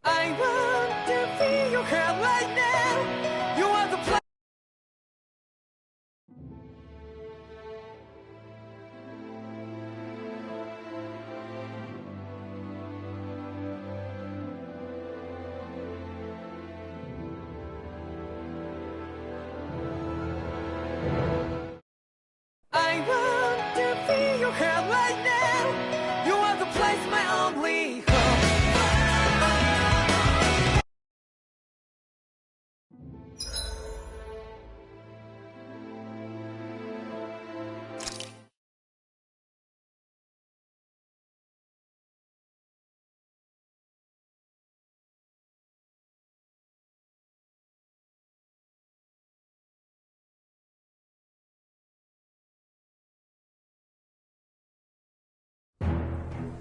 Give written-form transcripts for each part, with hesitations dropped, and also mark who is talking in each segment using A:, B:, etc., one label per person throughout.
A: I want to feel your hand right now. You are the place. I want to feel your hand right now. You are the place, my only home.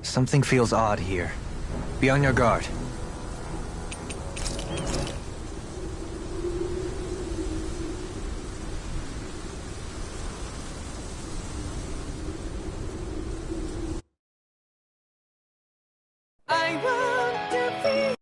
B: Something feels odd here. Be on your guard.
A: I want to feel.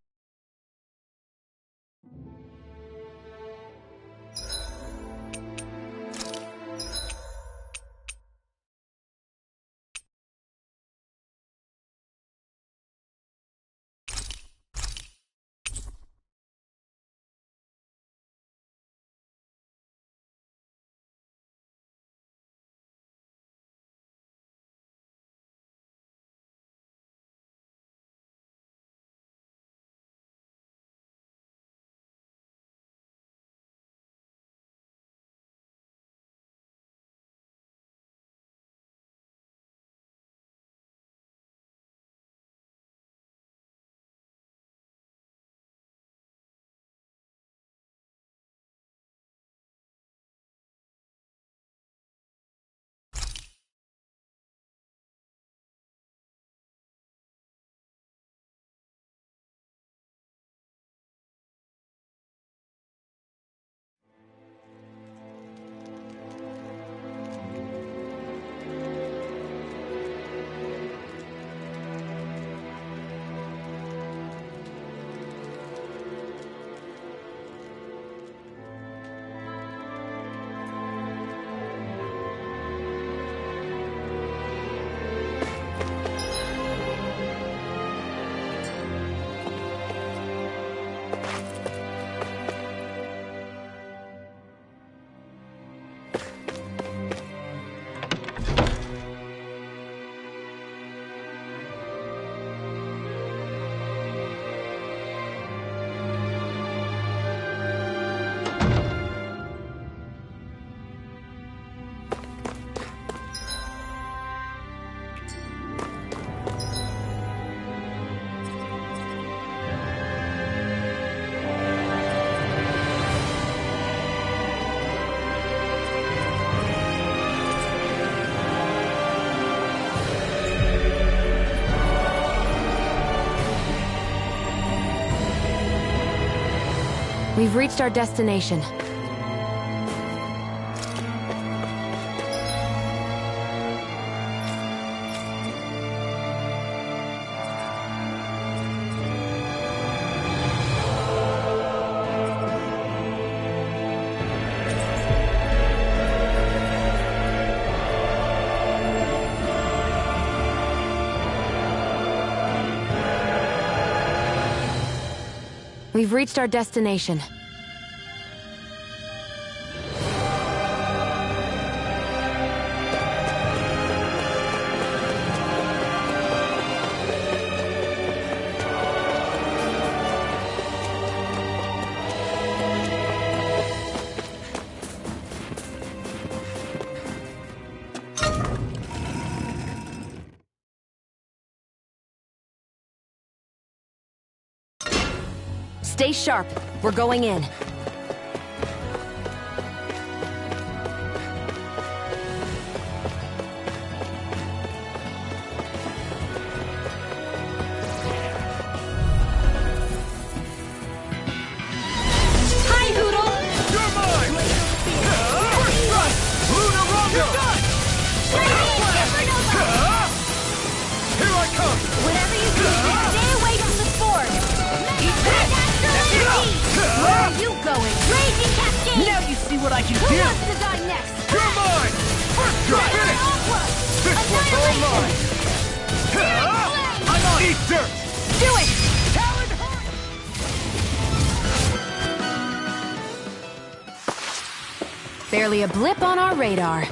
C: We've reached our destination. We've reached our destination. Stay sharp. We're going in. Hi, Hoodle!
A: You're mine! First strike! Luna Rongo! Here I come!
C: Whatever you do, stay away from the sport!
A: what I can
D: Who
A: do!
D: wants to die next?
A: You're mine! First you're finished! This one's all mine! I'm on! Eat dirt!
D: Do it!
A: Talon Heart!
C: Barely a blip on our radar.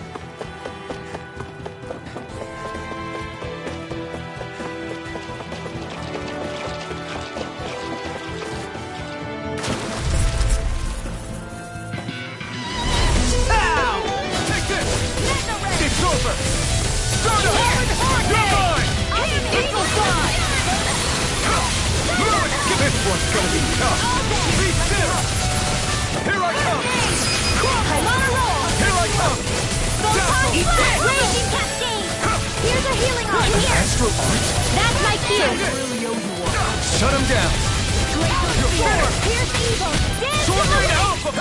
A: It's over! Start up! You're mine!
D: Eagle Fly!
A: This one's gonna be tough! Be still! Here I come!
D: I'm on a roll!
A: Here I come!
D: Eat that! Raging Cascade! Here's a healing art! Here!
A: Astral Art?
D: That's my cue!
A: Shut him down!
D: Here's Eagle!
A: Sword Rain Alpha!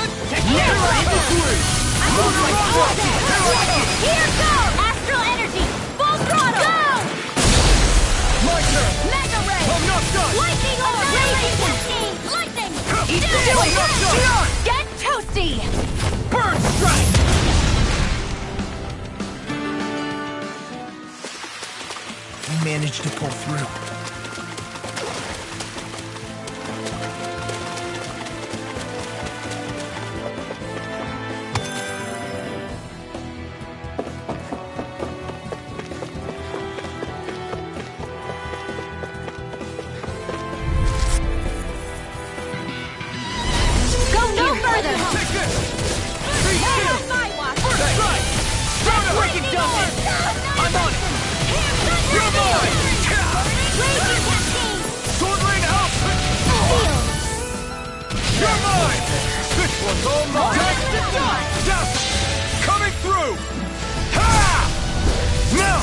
A: Here I come!
D: Here goes! Astral Energy! Full throttle! Go!
A: My turn!
D: Mega Ray!
A: I'm not done!
D: Lightning Orb! Raging Cascade! Lightning!
A: I'm not done!
D: Get toasty!
A: Bird Strike! We managed to pull through.
D: Go no further!
A: Take this! Be still! First strike! Start up!
D: Breaking Dustin!
A: I'm on it! You're mine!
D: Raging Cascade!
A: Sword Rain Alpha! You're mine! This one's all mine!
D: Time to die!
A: Death! Coming through! Ha! Now!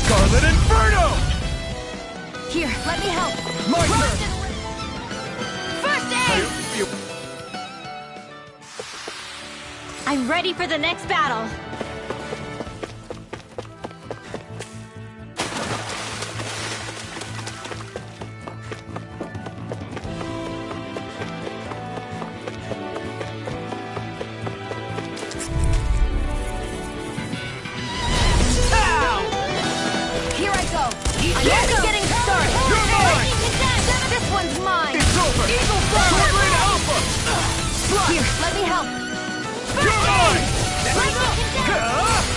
A: Scarlet Inferno!
D: Here, let me help!
A: My turn!
D: First aid! I'm ready for the next battle! Here I go! I'm just getting started!
A: You're mine!
D: This one's mine!
A: It's over!
D: Eagle Fly!
A: Sword Rain Alpha!
D: Here, let me help!
A: You're mine!
D: Lightning condensed!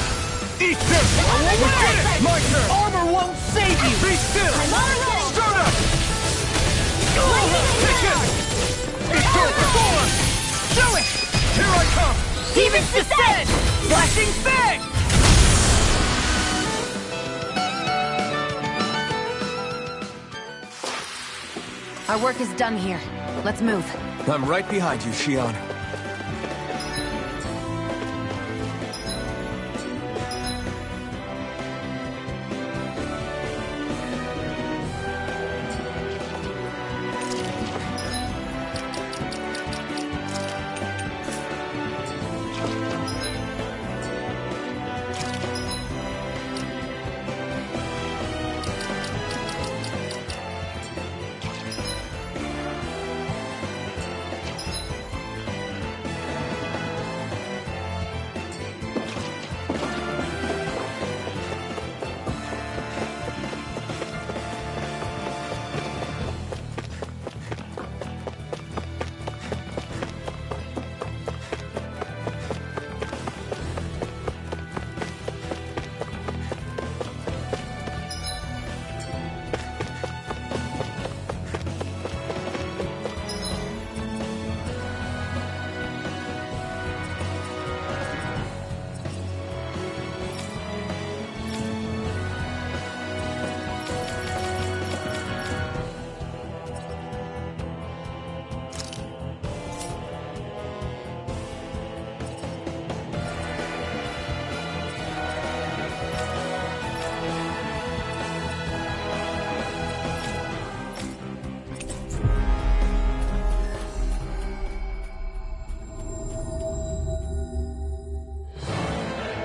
A: Eat this! We did it! My turn!
D: Armor won't save you!
A: Be still!
D: I'm on a roll!
A: Start up!
D: Lightning
A: Take this!
D: condensed!
A: It's over! Forward! Do it! Here I come!
D: Demon's Descent!
A: Flashing Fang!
C: Our work is done here. Let's move.
A: I'm right behind you, Xion.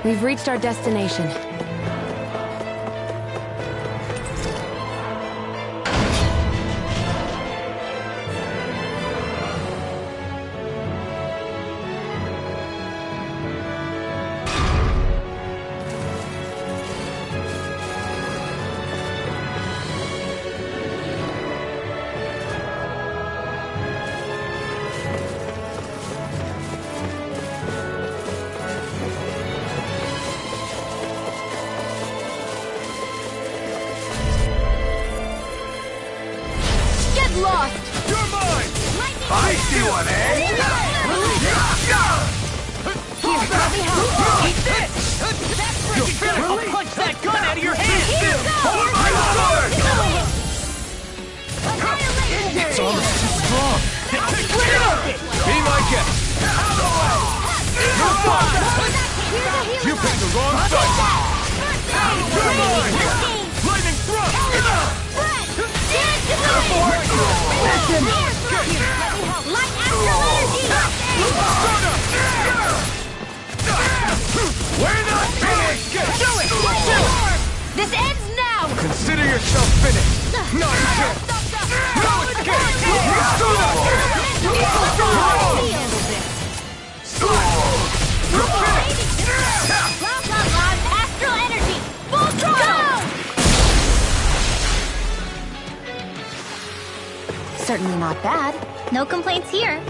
C: We've reached our destination.
D: Here, let me help. Light astral energy!
A: We're not finished! Do it!
C: This ends now!
A: Consider yourself finished! Not yet! No escape!
D: Astral energy! Full throttle!
C: Certainly not bad.
D: No complaints here.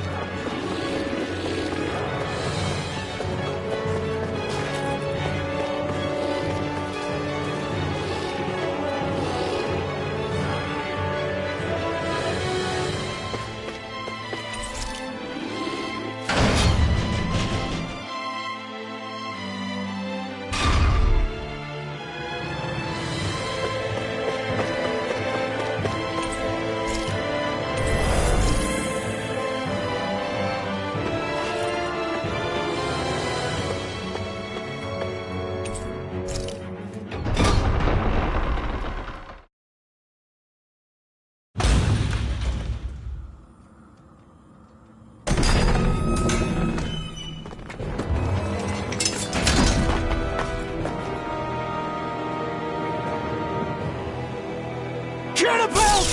A: Cannibal!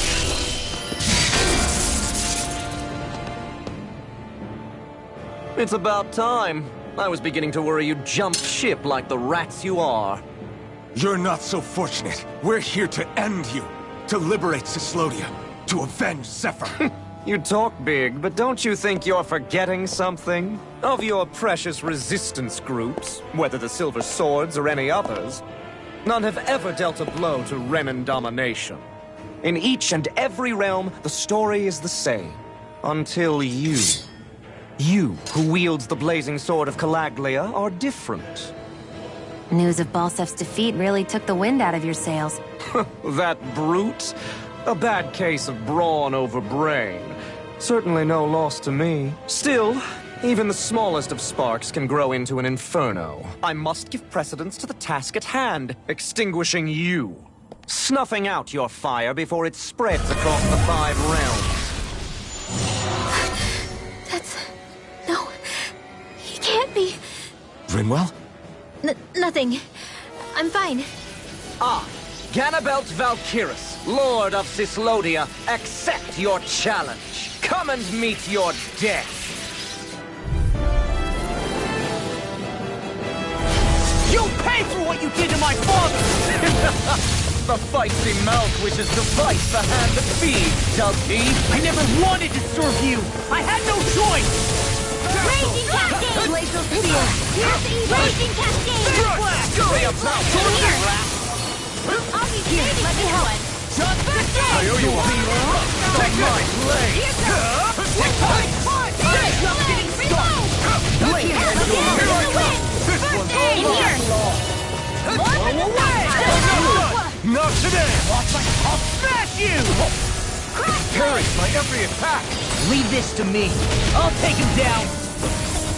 E: It's about time. I was beginning to worry you jumped ship like the rats you are.
A: You're not so fortunate. We're here to end you. To liberate Cyslodia. To avenge Zephyr.
E: You talk big, but don't you think you're forgetting something? Of your precious resistance groups, whether the Silver Swords or any others, none have ever dealt a blow to Renan domination. In each and every realm, the story is the same. Until you. You, who wields the blazing sword of Calaglia, are different.
C: News of Balsef's defeat really took the wind out of your sails.
E: That brute? A bad case of brawn over brain. Certainly no loss to me. Still, even the smallest of sparks can grow into an inferno. I must give precedence to the task at hand, extinguishing you. Snuffing out your fire before it spreads across the 5 realms.
D: No. He can't be.
A: Rinwell?
D: Nothing. I'm fine.
E: Ah, Ganabelt Valkyris, Lord of Cyslodia, accept your challenge. Come and meet your death.
A: You'll pay for what you did to my father!
E: The feisty mouth wishes to bite the hand that feeds, does he?
A: I never wanted to serve you! I had no choice!
D: Raging Cascade!
C: Glacial Spear!
D: Here's the Raging Cascade!
E: Scurry about,
D: Here!
E: rat!
D: I'll be here, let me help. First aid!
E: I owe you one. Take my blade!
D: Here's Blink! Here I come! First aid! In here! More than
A: Not today! I'll smash you! Parried by every attack! Leave this to me. I'll take him down!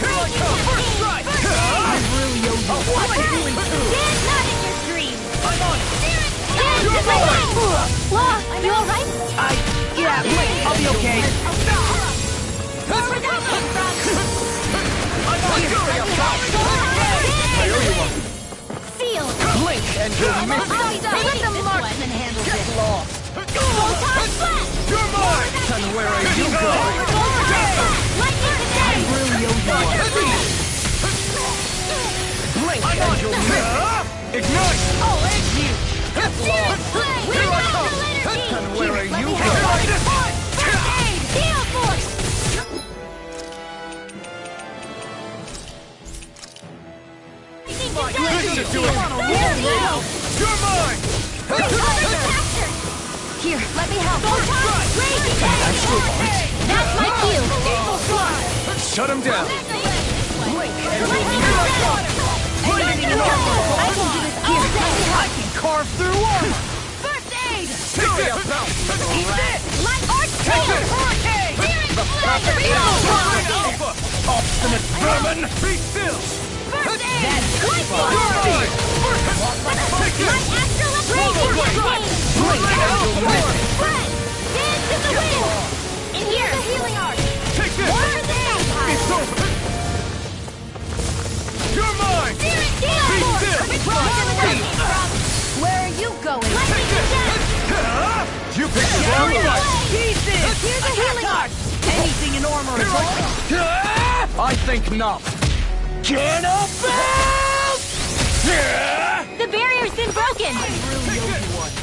A: Here I come! First strike! I really owe you. What are you doing too?
D: Dance not in your dreams!
A: I'm on it!
D: Dance in my mind! Law, you alright?
A: Yeah, wait, I'll be okay. I owe you one.
D: Feel!
E: Blink and you'll miss it.
D: Let the marksman handle this!
A: Lost!
D: Photon flash!
A: You're mine!
E: And where are you going?
D: Lightning today!
A: Really owe you one.
E: Blink
A: I'm on
E: and
A: it!
E: you'll miss it.
A: Ignite!
E: I'll end you. Get lost.
D: Here I come!
E: And where are you
D: First
E: going?
D: aid! Heal force!
A: This should do it! You're mine!
C: Here, let me help.
D: Raging Cascade! That's my cue!
A: Shut him down! I can carve through armor!
D: First aid!
A: Scurry about! Eat this!
D: Light arch field!
A: Hurricane! Alpha! Obstinate vermin! Be still!
D: First aid! Light
A: You're
D: force!
A: mine! Take
D: Light
A: this!
D: astral raging cascade!
A: Blink and you'll miss it!
D: Spread! Dance in the wind!
E: I think not.
D: The barrier's been broken!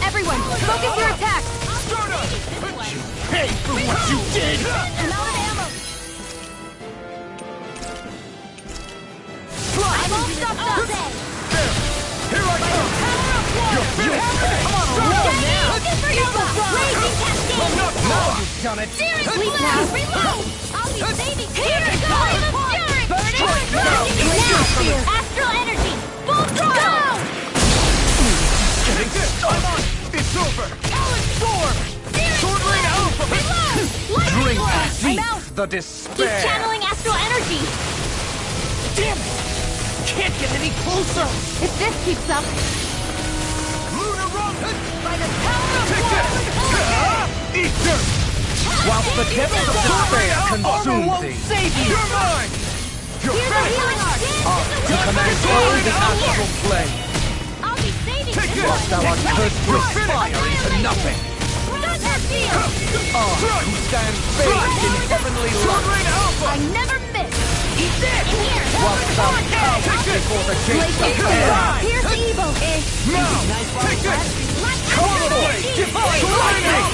D: Everyone, focus your attacks!
A: Pay for what you did!
D: I'm out of ammo! I'm all stocked up!
A: Here I come!
D: Come on, roll now! Blazing Cascade!
A: Now you've done it!
D: Sleep now! Reload! I'll be saving you! Here it goes! Now! Astral Energy! Full throttle!
A: I'm on! It's over! Storm! Sword Ring Alpha!
E: Drink
D: I'm out!
E: the
D: He's
E: despair.
D: channeling Astral Energy!
A: Damn it! Can't get any closer!
C: If this keeps up,
A: Lunar Rocket!
D: By the power of
A: Take
D: war!
A: it! Eat dirt!
E: Whilst the depths of despair consume thee,
A: Save you! You're mine! You're
D: Here's a healing art!
E: you command all the astral plane.
D: I'll be saving
A: Take
D: this
A: this!
D: one!
E: Thou art cursed with fire into nothing.
D: Thunder Field!
E: Who stand bathed in heavenly
A: Sword
E: light.
A: Ring Alpha!
D: I never miss! Eat this! In here!
E: Whilst thou cowers before the gates of hell.
D: Here's the evil!
A: Now! Take this! Colorblade! Divine Lightning!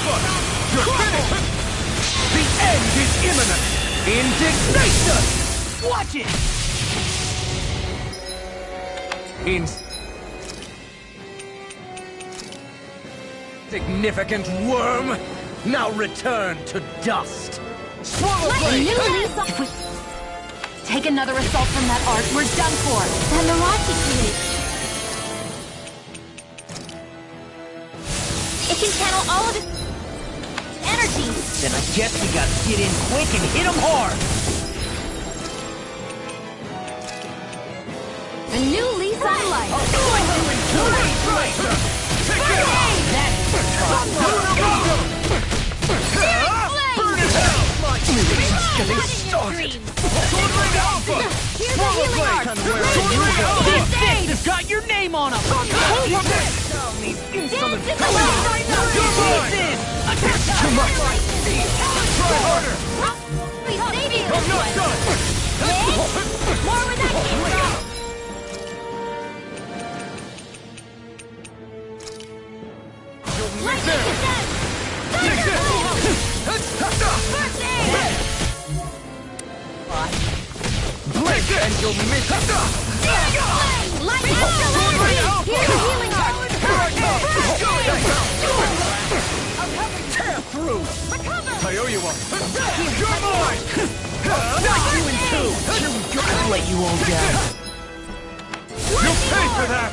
A: You're finished!
E: The end is imminent. Indignation.
A: Watch it!
E: Insignificant worm, now return to dust.
A: Swallow
D: A
A: Blade!
D: new lease on...
C: if we take another assault from that arc, we're done for.
D: That Mirage created. It can channel all of its energy.
E: Then I guess we gotta get in quick and hit 'em hard.
C: A new lease on life.
A: Getting started! Sword Ring Alpha!
D: Here's a healing art.
A: Sword Ring Alpha!
E: These things have got your name on them. Down these insolent
D: Dance in the wind.
A: You're mine! Too much! Try harder!
D: Saving
A: I'm
D: this
A: not
D: one.
A: done!
D: More where that came from. Lightning descent.
A: Take this!
D: First aid.
E: blink and you'll miss it.
D: Lightning Astral Energy. Here's a healing art.
E: Tear through.
A: I owe you one! You're mine!
E: Knock you in two. Here we go. I'll let you all down.
A: You'll pay for that!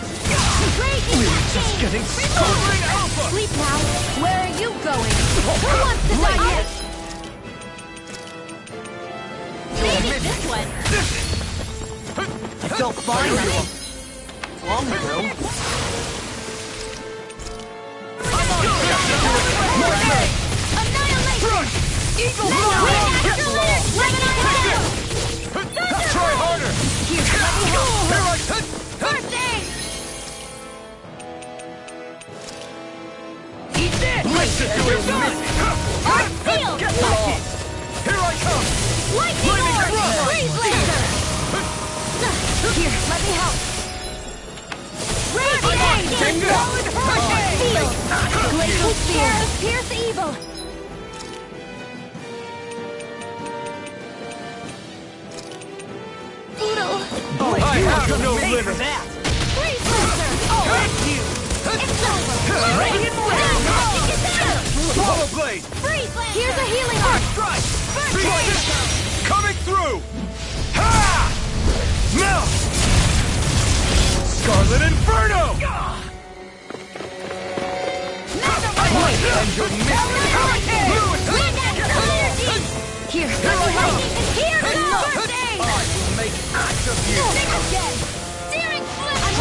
E: Just getting
A: Sword
E: started.
A: Ring Alpha!
C: Sleep now. Where are you going?
D: Who wants to die yet? Saving this one.
E: I felt fine not long ago.
D: Annihilation. Eagle Astral Energy.
A: Try harder!
D: Here, let me help.
A: Here I come!
D: First aid.
A: Eat this! Blink and you'll miss it!
D: Art Field.
A: Get lost! Here I come!
D: Lightning Orb. Freeze Laser. Here, let me help. Radiant Field. Glacial Spear. Pierce evil. Beetle.
A: I have no limit!
D: Freeze Laser.
A: Thank you!
D: It's over.
A: Radiant Swallow Blade!
D: Freeze Laser. Here's a healing art.
A: Strike!
D: First
A: Beat
D: aid.
A: this! Coming through! Ha! Melt! Scarlet Inferno! And you're missing!
D: Wind Astral Energy. Here, let me help. Here goes. First aid.
E: I will make ash of you.
D: Think again. Searing Flame.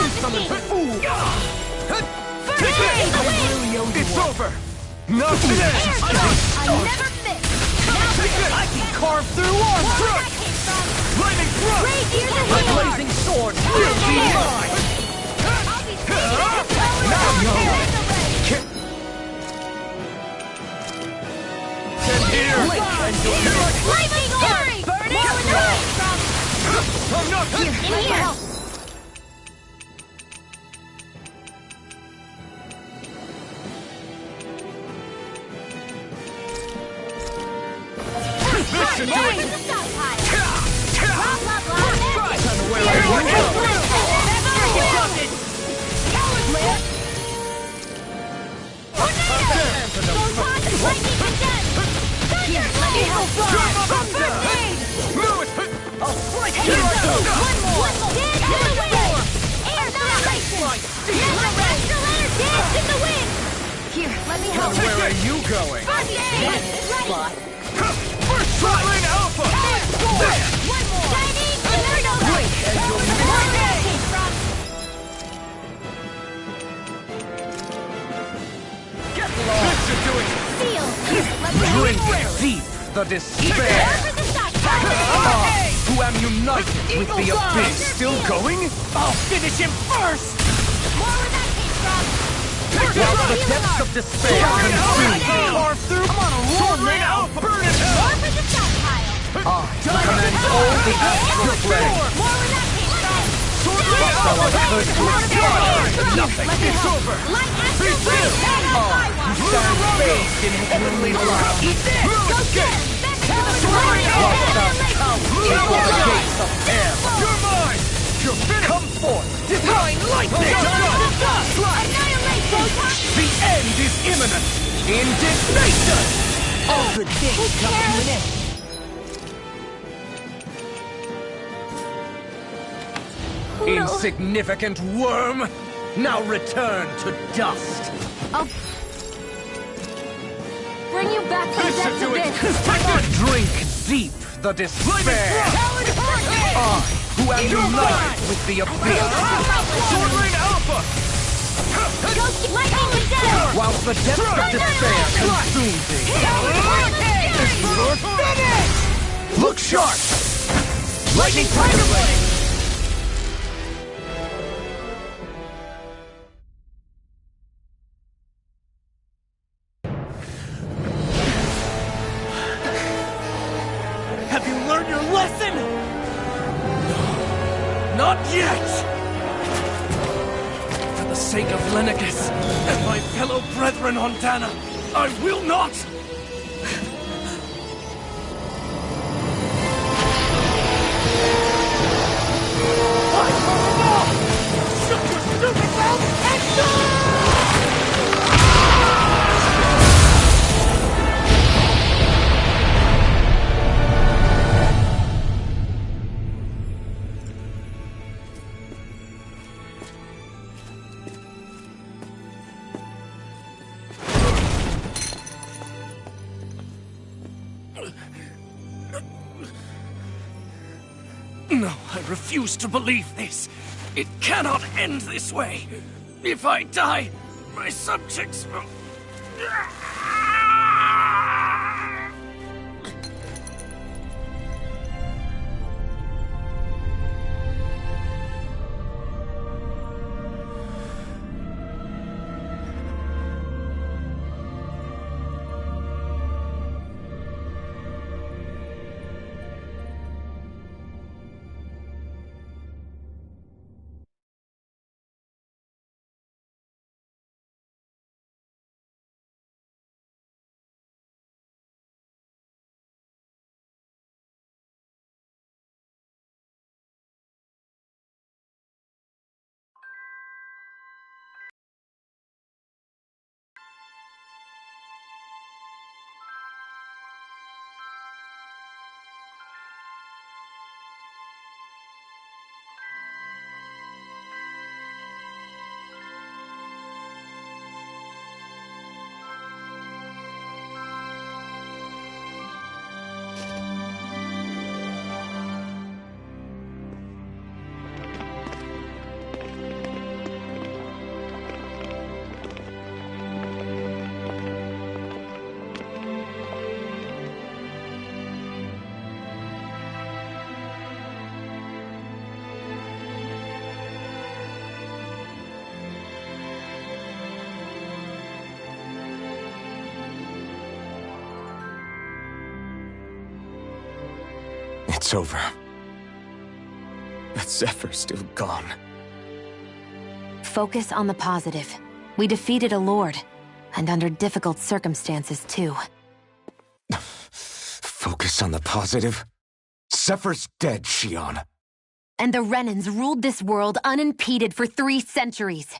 E: Insolent fool.
A: Take it! It's over! Not today!
D: I never miss. Now
A: Take this!
E: I can carve through armor.
D: where that came from.
A: Lightning thrust!
D: Great, here's a
E: My
D: healing art.
E: blazing sword will be mine.
D: I'll be saving this power.
A: And here!
E: Blink and you'll
A: Nothing!
D: In here!
A: Listen to
D: Where's
A: it!
D: the stockpile? Blah, blah, blah.
A: Where are you going?
D: Lightning condemned! Thunder! Let me help!
A: I'll strike
D: Here
A: you!
D: we go! One more! Dance in the wind! Air annihilation! Celestial energy! Dance in the wind!
C: Here, let me help.
A: Where are you going?
D: Ready!
A: First Frontline Alpha! There!
D: One more! Shining Inferno!
A: And you'll miss
D: Where did that came from?
A: Listen to it!
D: Seal! Here, let me
E: Drink
D: help!
E: deep the despair.
D: Prepare for the stockpile!
E: Who am united with the abyss.
A: Still going? I'll finish him first!
D: More where that came from!
E: While the depths of despair consume you.
A: Carve through! I'm on a roll now! Burn it
D: More
A: out!
D: for the stockpile!
E: Command all the astral plane.
D: More where that came from!
E: Though I could destroy nothing.
A: It's over!
D: Light astral blade!
E: Stand bathed in heavenly light.
D: Eat this! Go get him! Back to the sword!
E: Whilst thou counts before the gates of hell.
A: You're mine! You're finished!
E: Come forth, divine lightning!
D: Annihilation!
E: The end is imminent! Indignation!
C: All good things come to an end.
E: Insignificant worm! Now return to dust!
C: I'll bring you back from
A: Listen
C: death
A: to
C: to
A: it!
C: this.
E: Drink deep the despair! I, who am united with the abyss,
A: Swordling Alpha!
D: Lightning condemned!
E: whilst the depths of despair consume thee.
A: You're finished!
E: Look sharp! Lightning Tiger Blade!
A: Have you learned your lesson? No, not yet! For the sake of Lenacus and my fellow brethren on Dana, I will not! I will not! Shut your stupid mouth and die! No, I refuse to believe this. It cannot end this way. If I die, my subjects will...
B: It's over.
E: that Zephyr's still gone.
C: Focus on the positive. We defeated a lord, and under difficult circumstances, too.
E: Focus on the positive? Zephyr's dead, Shionne.
C: And the Renans ruled this world unimpeded for 3 centuries.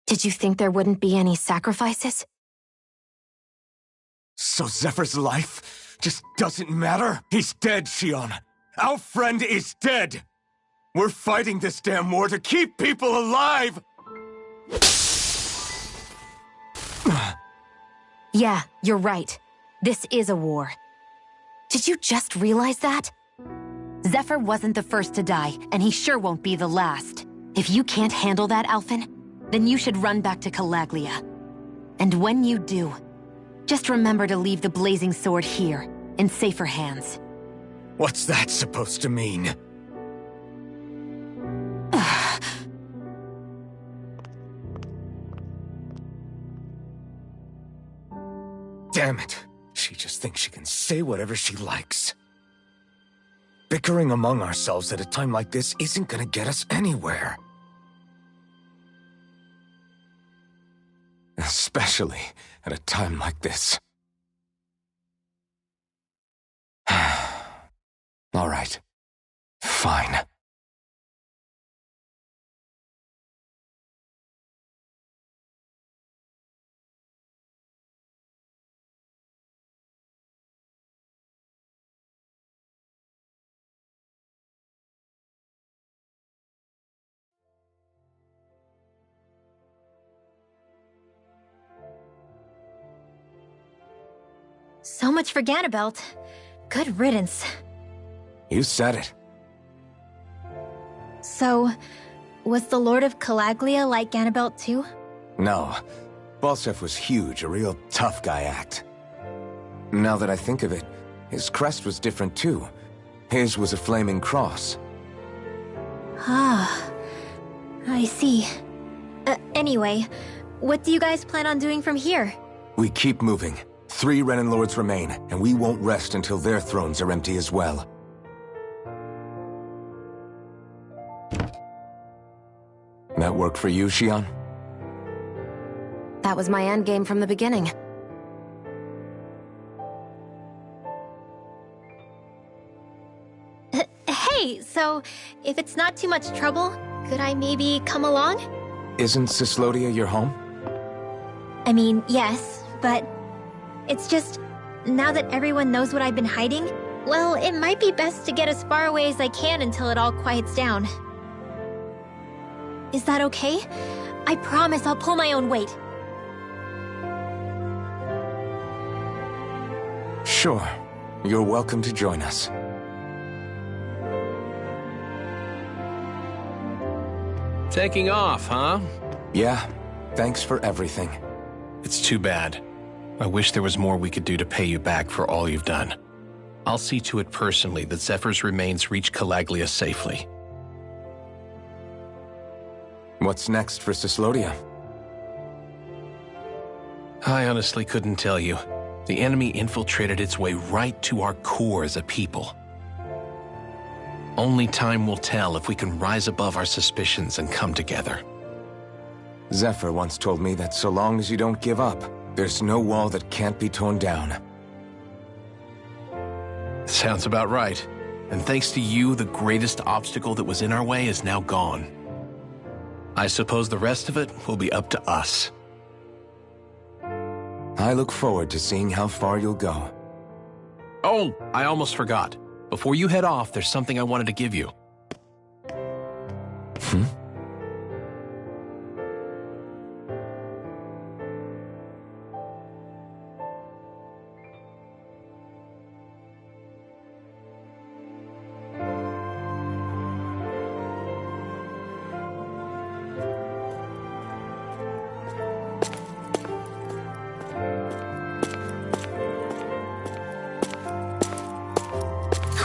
C: Did you think there wouldn't be any sacrifices?
E: So Zephyr's life just doesn't matter? He's dead, Shionne. Our friend is dead. We're fighting this damn war to keep people alive!
C: Yeah, you're right. This is a war. Did you just realize that? Zephyr wasn't the first to die, and he sure won't be the last. If you can't handle that, Alphen, then you should run back to Calaglia. And when you do, just remember to leave the Blazing Sword here, in safer hands.
E: What's that supposed to mean? Damn it. She just thinks she can say whatever she likes. Bickering among ourselves at a time like this isn't gonna get us anywhere. Especially at a time like this. All right. Fine.
D: So much for Ganabelt. Good riddance.
E: You said it.
D: So, was the Lord of Calaglia like Ganabelt too?
E: No. Balseph was huge, a real tough guy act. Now that I think of it, his crest was different too. His was a flaming cross.
D: Ah, I see. Anyway, what do you guys plan on doing from here?
E: We keep moving. 3 Renan Lords remain, and we won't rest until their thrones are empty as well. That work for you, Shionne?
C: That was my endgame from the beginning.
D: Hey, so if it's not too much trouble, could I maybe come along?
E: Isn't Cyslodia your home?
D: I mean, yes, but it's just, now that everyone knows what I've been hiding, well, it might be best to get as far away as I can until it all quiets down. Is that okay? I promise I'll pull my own weight.
E: Sure. You're welcome to join us.
A: Taking off, huh?
E: Yeah. Thanks for everything.
F: It's too bad. I wish there was more we could do to pay you back for all you've done. I'll see to it personally that Zephyr's remains reach Calaglia safely.
E: What's next for Cyslodia?
F: I honestly couldn't tell you. The enemy infiltrated its way right to our core as a people. Only time will tell if we can rise above our suspicions and come together.
E: Zephyr once told me that so long as you don't give up, there's no wall that can't be torn down.
F: Sounds about right. And thanks to you, the greatest obstacle that was in our way is now gone. I suppose the rest of it will be up to us.
E: I look forward to seeing how far you'll go.
F: Oh, I almost forgot. Before you head off, there's something I wanted to give you.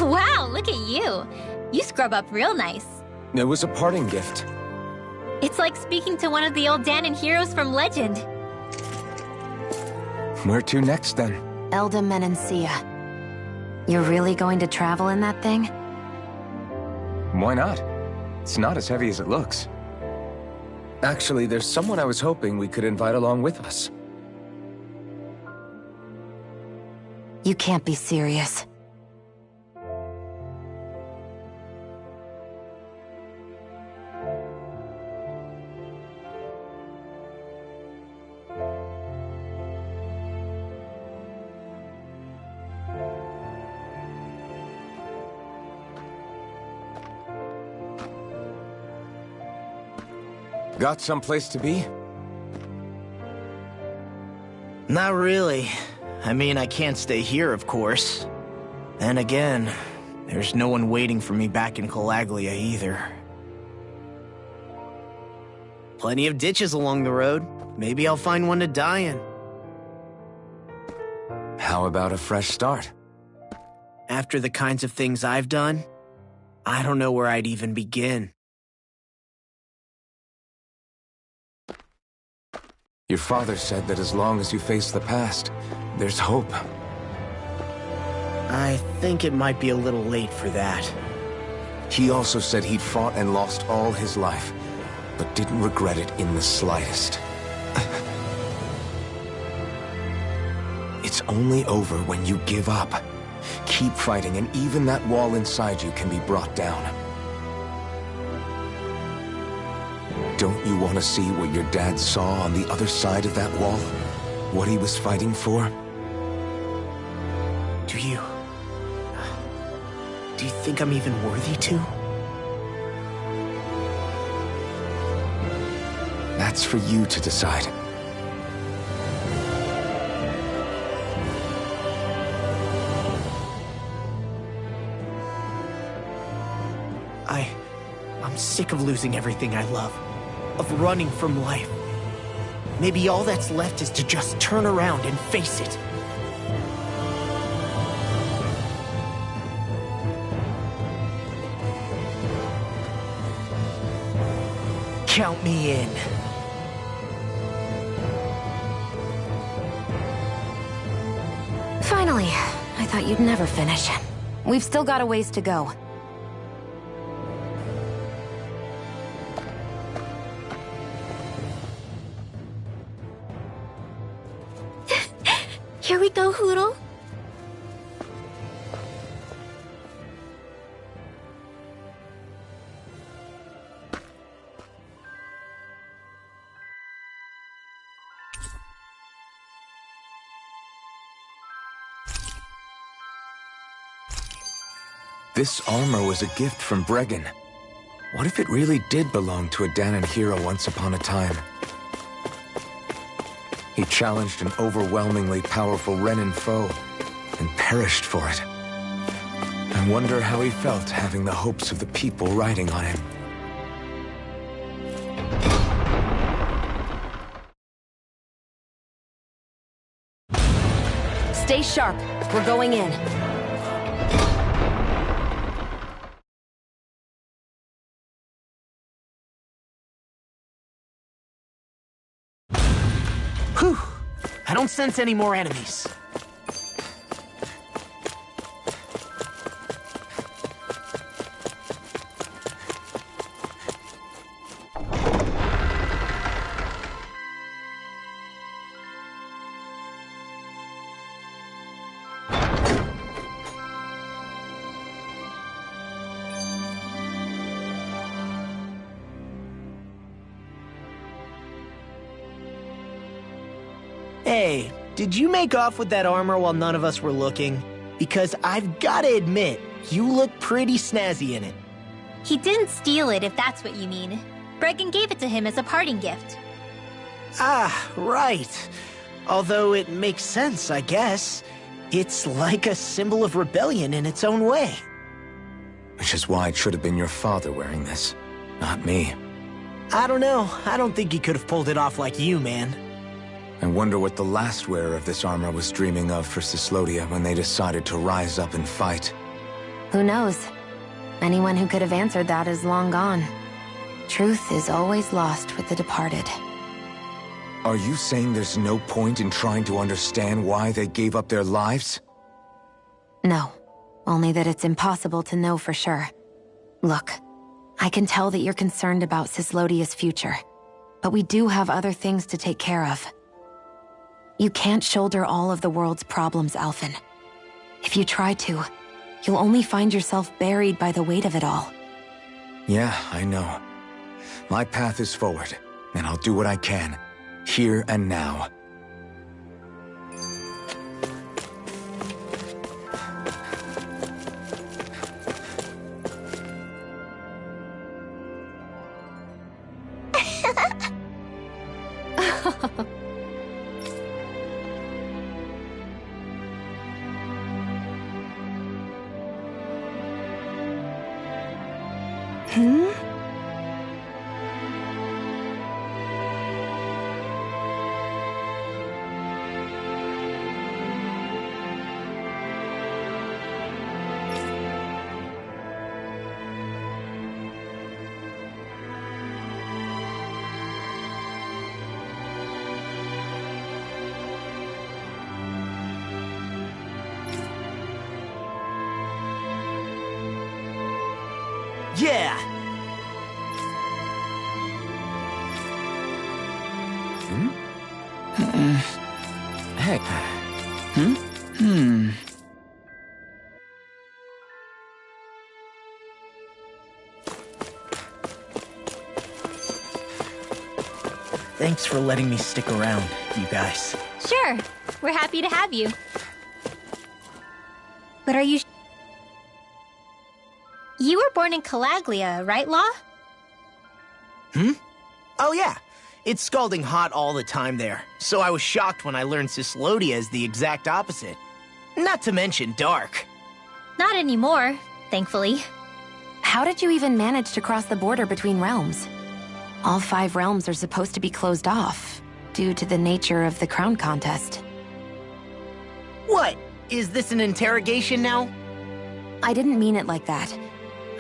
D: Wow, look at you. You scrub up real nice.
E: It was a parting gift.
D: It's like speaking to one of the old Dahnan heroes from legend.
E: Where to next, then?
C: Elda Menancia. You're really going to travel in that thing?
B: Why not? It's not as heavy as it looks. Actually, there's someone I was hoping we could invite along with us.
C: You can't be serious.
B: Got someplace to be?
G: Not really. I mean, I can't stay here, of course. Then again, there's no one waiting for me back in Calaglia either. Plenty of ditches along the road. Maybe I'll find one to die in.
B: How about a fresh start?
G: After the kinds of things I've done, I don't know where I'd even begin.
B: Your father said that as long as you face the past, there's hope.
G: I think it might be a little late for that.
B: He also said he'd fought and lost all his life, but didn't regret it in the slightest. It's only over when you give up. Keep fighting, and even that wall inside you can be brought down. Don't you want to see what your dad saw on the other side of that wall? What he was fighting for?
G: Do you think I'm even worthy to?
B: That's for you to decide.
G: I'm sick of losing everything I love. Of running from life. Maybe all that's left is to just turn around and face it. Count me in.
C: Finally, I thought you'd never finish. We've still got a ways to go.
D: Here we go, Hootle.
B: This armor was a gift from Bregan. What if it really did belong to a Dahnan hero once upon a time? He challenged an overwhelmingly powerful Renan foe, and perished for it. I wonder how he felt having the hopes of the people riding on him.
C: Stay sharp. We're going in.
G: Whew! I don't sense any more enemies. Hey, did you make off with that armor while none of us were looking? Because I've gotta admit, you look pretty snazzy in it.
D: He didn't steal it, if that's what you mean. Bregan gave it to him as a parting gift.
G: Ah, right. Although it makes sense, I guess. It's like a symbol of rebellion in its own way.
B: Which is why it should have been your father wearing this, not me.
G: I don't know. I don't think he could have pulled it off like you, man.
B: I wonder what the last wearer of this armor was dreaming of for Cyslodia when they decided to rise up and fight.
C: Who knows? Anyone who could have answered that is long gone. Truth is always lost with the departed.
B: Are you saying there's no point in trying to understand why they gave up their lives?
C: No. Only that it's impossible to know for sure. Look, I can tell that you're concerned about Cyslodia's future, but we do have other things to take care of. You can't shoulder all of the world's problems, Alphen. If you try to, you'll only find yourself buried by the weight of it all.
B: Yeah, I know. My path is forward, and I'll do what I can, here and now.
G: Yeah!
B: Hey.
G: Thanks for letting me stick around, you guys.
D: Sure, we're happy to have you. But are you... You were born in Calaglia, right, Law?
G: Oh yeah, it's scalding hot all the time there, so I was shocked when I learned Cyslodia is the exact opposite. Not to mention dark.
D: Not anymore, thankfully.
C: How did you even manage to cross the border between realms? All 5 realms are supposed to be closed off, due to the nature of the crown contest.
G: What? Is this an interrogation now?
C: I didn't mean it like that.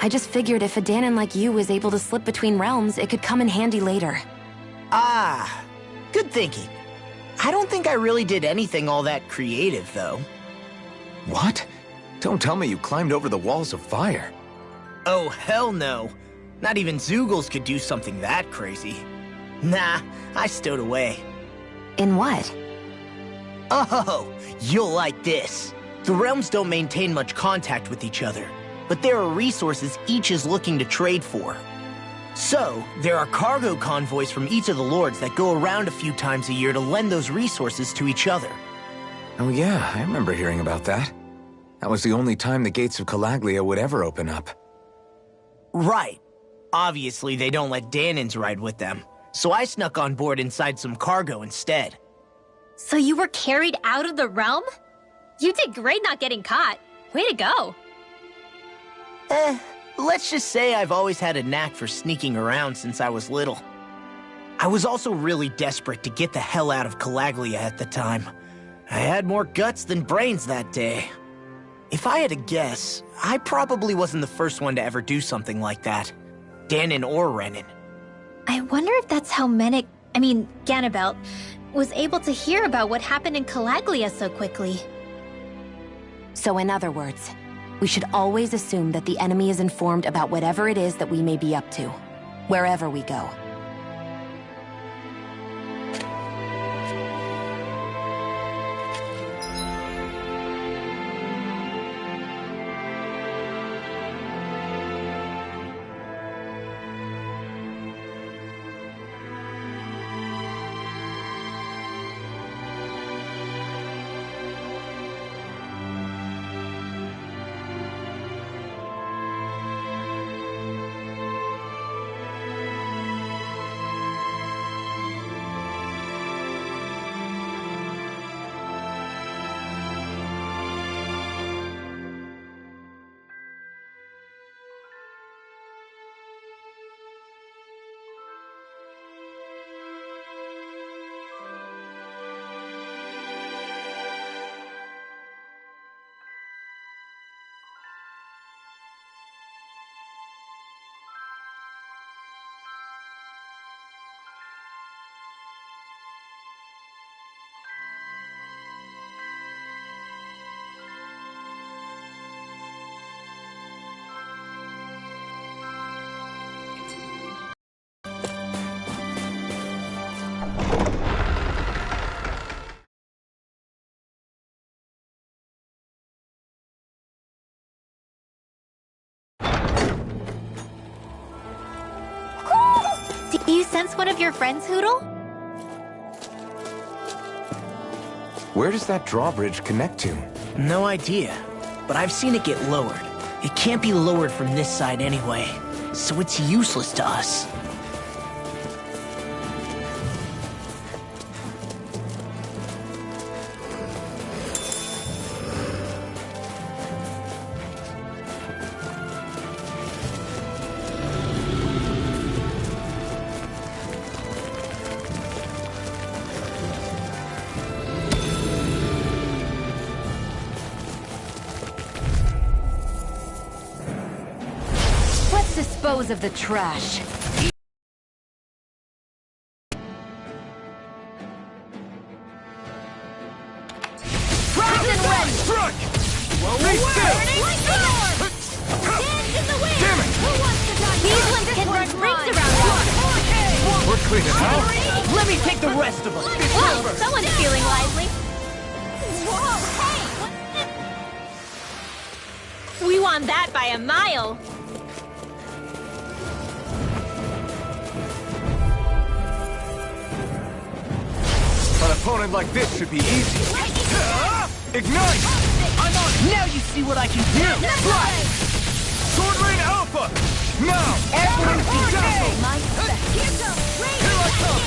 C: I just figured if a Dahnan like you was able to slip between realms, it could come in handy later.
G: Ah, good thinking. I don't think I really did anything all that creative, though.
B: What? Don't tell me you climbed over the walls of fire.
G: Oh, hell no. Not even Zeugles could do something that crazy. Nah, I stowed away.
C: In what?
G: Oh, you'll like this. The realms don't maintain much contact with each other, but there are resources each is looking to trade for. So, there are cargo convoys from each of the lords that go around a few times a year to lend those resources to each other.
B: Oh yeah, I remember hearing about that. That was the only time the gates of Calaglia would ever open up.
G: Right. Obviously, they don't let Dahnans ride with them, so I snuck on board inside some cargo instead.
D: So you were carried out of the realm? You did great not getting caught. Way to go.
G: Let's just say I've always had a knack for sneaking around since I was little. I was also really desperate to get the hell out of Calaglia at the time. I had more guts than brains that day. If I had to guess, I probably wasn't the first one to ever do something like that. Dahnan or Renan.
D: I wonder if that's how Ganabelt, was able to hear about what happened in Calaglia so quickly.
C: So in other words, we should always assume that the enemy is informed about whatever it is that we may be up to, wherever we go.
D: You sense one of your friends, Hootle?
B: Where does that drawbridge connect to?
G: No idea, but I've seen it get lowered. It can't be lowered from this side anyway, so it's useless to us.
C: Dispose of the trash.
A: Strike! Well, be still!
D: Dance in the wind!
A: Damn it!
D: Who wants to die? These ones can run rings around us.
A: We're cleaning house.
G: Let me take the rest of them.
D: Whoa, someone's feeling lively. Whoa, hey! We won that by a mile.
A: An opponent like this should be easy. Ignite!
G: I'm on. Now you see what I can do.
A: Right! Sword Rain Alpha! Now! Everyone be dazzled! Here I come!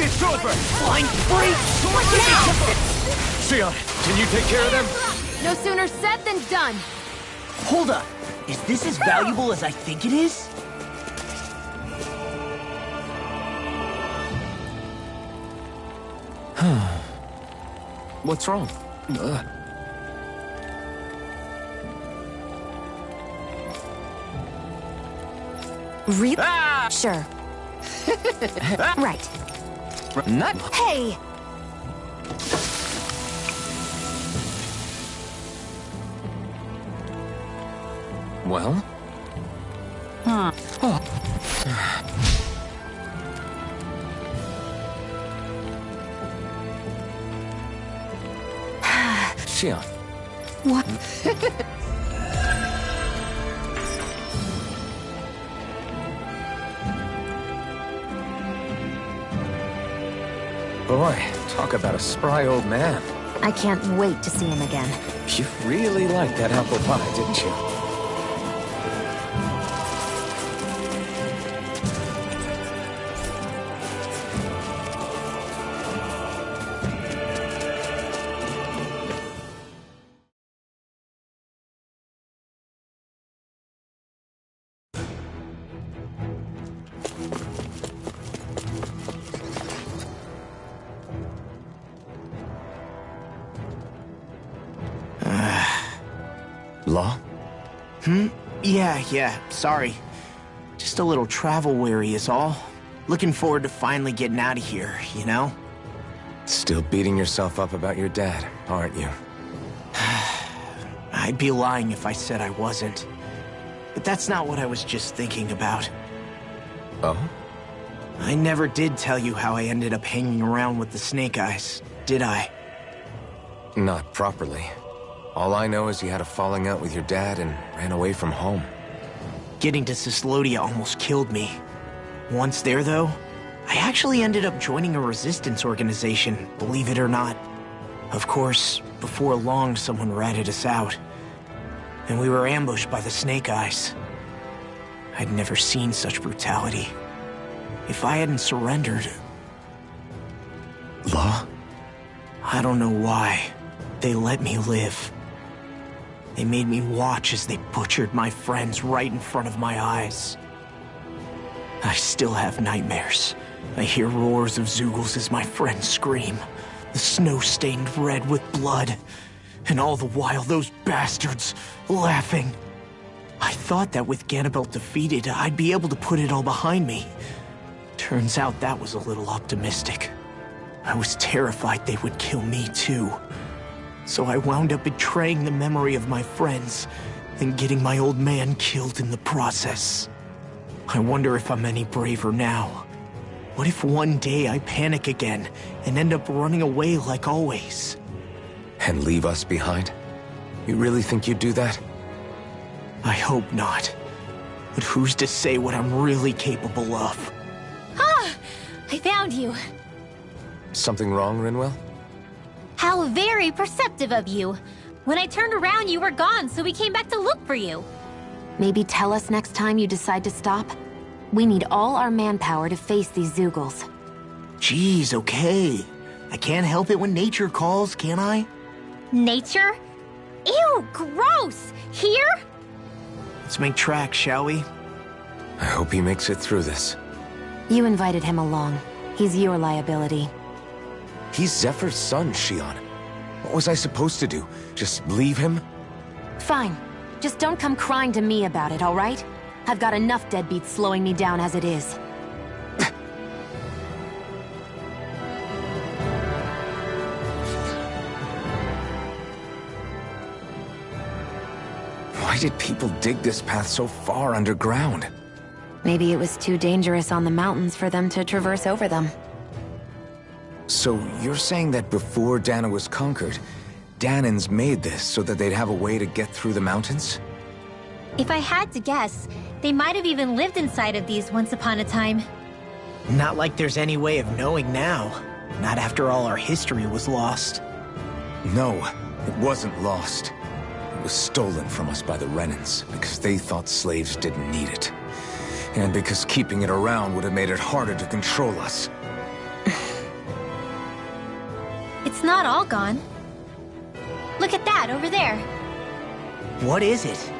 A: It's over!
G: Flying free.
A: Sword Rain Alpha! Xion, can you take care of them?
C: No sooner said than done.
G: Hold up. Is this as valuable as I think it is?
B: What's wrong?
C: Really? Sure. Right.
B: Nut?
C: Hey!
B: Well? Xion.
C: What?
B: Boy, talk about a spry old man.
C: I can't wait to see him again.
B: You really liked that apple pie, didn't you? Law?
G: Yeah, sorry. Just a little travel weary is all. Looking forward to finally getting out of here, you know?
B: Still beating yourself up about your dad, aren't you?
G: I'd be lying if I said I wasn't. But that's not what I was just thinking about.
B: Oh?
G: I never did tell you how I ended up hanging around with the Snake Eyes, did I?
B: Not properly. All I know is you had a falling out with your dad and ran away from home.
G: Getting to Cyslodia almost killed me. Once there, though, I actually ended up joining a resistance organization, believe it or not. Of course, before long, someone ratted us out. And we were ambushed by the Snake Eyes. I'd never seen such brutality. If I hadn't surrendered...
B: Law?
G: I don't know why. They let me live. They made me watch as they butchered my friends right in front of my eyes. I still have nightmares. I hear roars of Zeugles as my friends scream. The snow stained red with blood. And all the while, those bastards laughing. I thought that with Ganabelt defeated, I'd be able to put it all behind me. Turns out that was a little optimistic. I was terrified they would kill me too. So I wound up betraying the memory of my friends and getting my old man killed in the process. I wonder if I'm any braver now. What if one day I panic again and end up running away like always?
B: And leave us behind? You really think you'd do that?
G: I hope not. But who's to say what I'm really capable of?
D: I found you.
B: Something wrong, Rinwell?
D: How very perceptive of you. When I turned around, you were gone, so we came back to look for you.
C: Maybe tell us next time you decide to stop? We need all our manpower to face these Zeugles.
G: Jeez, okay. I can't help it when nature calls, can I?
D: Nature? Ew, gross! Here?
G: Let's make tracks, shall we?
B: I hope he makes it through this.
C: You invited him along. He's your liability.
B: He's Zephyr's son, Shion. What was I supposed to do? Just leave him?
C: Fine. Just don't come crying to me about it, all right? I've got enough deadbeats slowing me down as it is.
B: Why did people dig this path so far underground?
C: Maybe it was too dangerous on the mountains for them to traverse over them.
B: So you're saying that before Dahna was conquered, Dahnans made this so that they'd have a way to get through the mountains?
D: If I had to guess, they might have even lived inside of these once upon a time.
G: Not like there's any way of knowing now. Not after all our history was lost.
B: No, it wasn't lost. It was stolen from us by the Renans because they thought slaves didn't need it. And because keeping it around would have made it harder to control us.
D: It's not all gone. Look at that, over there.
G: What is it?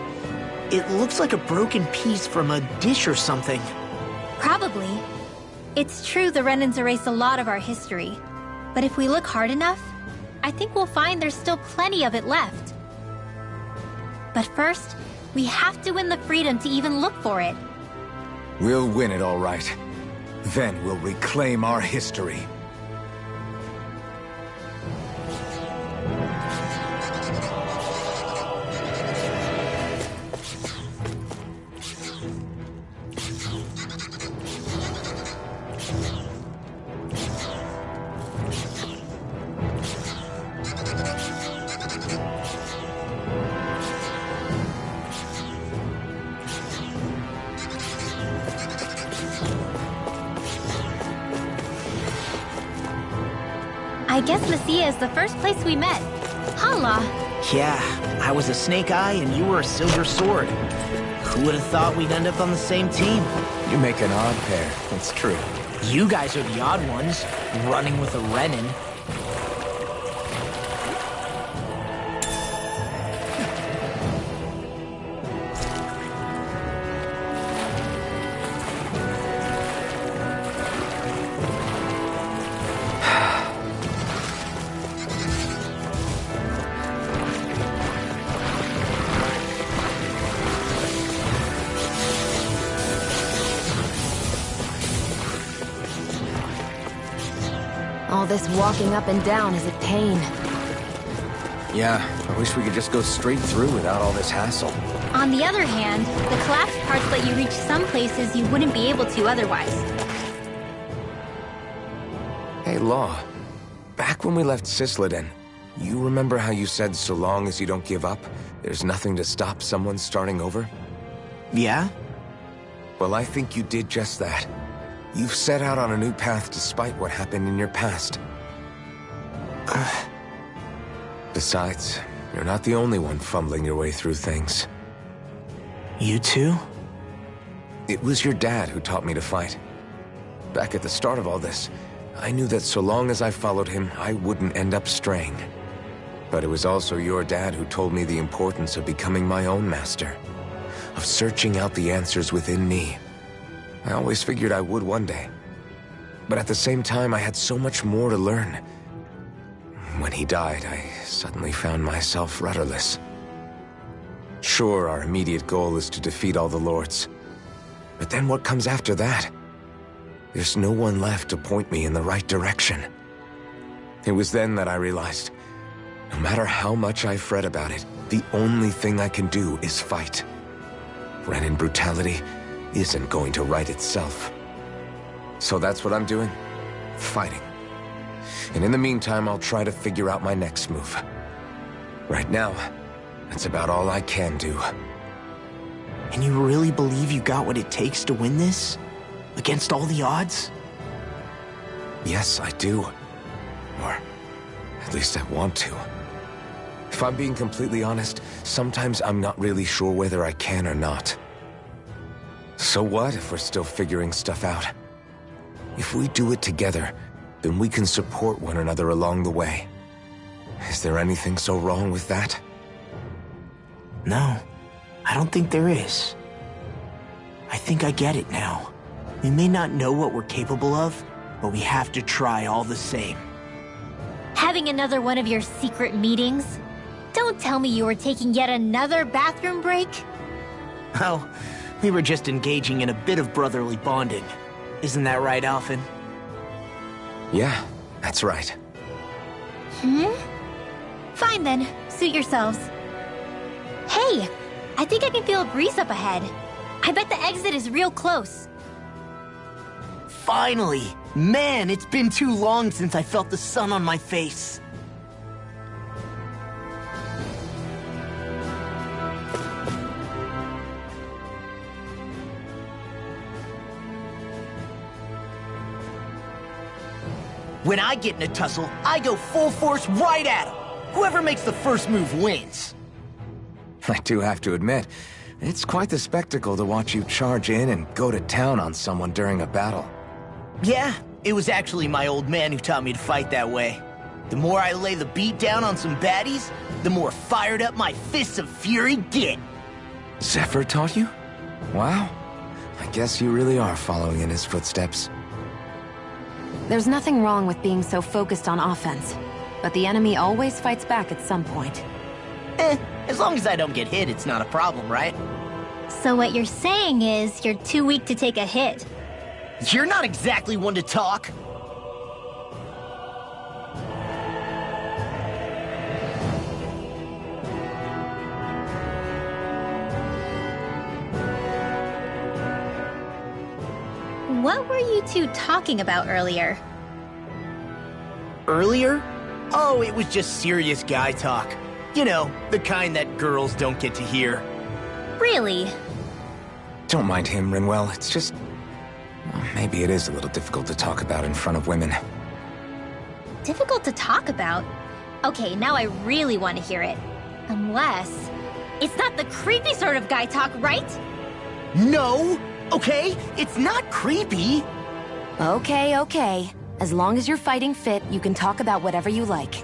G: It looks like a broken piece from a dish or something.
D: Probably. It's true the Renans erased a lot of our history. But if we look hard enough, I think we'll find there's still plenty of it left. But first, we have to win the freedom to even look for it.
B: We'll win it all right. Then we'll reclaim our history.
D: I guess Messia is the first place we met. Hala.
G: Yeah, I was a Snake Eye and you were a Silver Sword. Who would have thought we'd end up on the same team?
B: You make an odd pair, it's true.
G: You guys are the odd ones, running with a Renin.
C: All this walking up and down is a pain.
B: Yeah, I wish we could just go straight through without all this hassle.
D: On the other hand, the collapsed parts let you reach some places you wouldn't be able to otherwise.
B: Hey, Law. Back when we left Cisleden, you remember how you said so long as you don't give up, there's nothing to stop someone starting over?
G: Yeah?
B: Well, I think you did just that. You've set out on a new path despite what happened in your past. Besides, you're not the only one fumbling your way through things.
G: You too?
B: It was your dad who taught me to fight. Back at the start of all this, I knew that so long as I followed him, I wouldn't end up straying. But it was also your dad who told me the importance of becoming my own master, of searching out the answers within me. I always figured I would one day. But at the same time, I had so much more to learn. When he died, I suddenly found myself rudderless. Sure, our immediate goal is to defeat all the lords. But then what comes after that? There's no one left to point me in the right direction. It was then that I realized, no matter how much I fret about it, the only thing I can do is fight. Renin brutality isn't going to right itself. So that's what I'm doing. Fighting. And in the meantime, I'll try to figure out my next move. Right now, that's about all I can do.
G: And you really believe you got what it takes to win this? Against all the odds?
B: Yes, I do. Or at least I want to. If I'm being completely honest, sometimes I'm not really sure whether I can or not. So what if we're still figuring stuff out? If we do it together, then we can support one another along the way. Is there anything so wrong with that?
G: No, I don't think there is. I think I get it now. We may not know what we're capable of, but we have to try all the same.
D: Having another one of your secret meetings? Don't tell me you were taking yet another bathroom break?
G: Oh, we were just engaging in a bit of brotherly bonding. Isn't that right, Alphen?
B: Yeah, that's right.
D: Fine then, suit yourselves. Hey, I think I can feel a breeze up ahead. I bet the exit is real close.
G: Finally! Man, it's been too long since I felt the sun on my face. When I get in a tussle, I go full force right at him. Whoever makes the first move wins.
B: I do have to admit, it's quite the spectacle to watch you charge in and go to town on someone during a battle.
G: Yeah, it was actually my old man who taught me to fight that way. The more I lay the beat down on some baddies, the more fired up my fists of fury get.
B: Zephyr taught you? Wow. I guess you really are following in his footsteps.
C: There's nothing wrong with being so focused on offense, but the enemy always fights back at some point.
G: As long as I don't get hit, it's not a problem, right?
D: So what you're saying is you're too weak to take a hit.
G: You're not exactly one to talk.
D: What were you two talking about earlier?
G: Earlier? Oh, it was just serious guy talk. You know, the kind that girls don't get to hear.
D: Really?
B: Don't mind him, Rinwell. It's just... well, maybe it is a little difficult to talk about in front of women.
D: Difficult to talk about? Okay, now I really want to hear it. Unless... it's not the creepy sort of guy talk, right?
G: No! Okay? It's not creepy!
C: Okay, okay. As long as you're fighting fit, you can talk about whatever you like.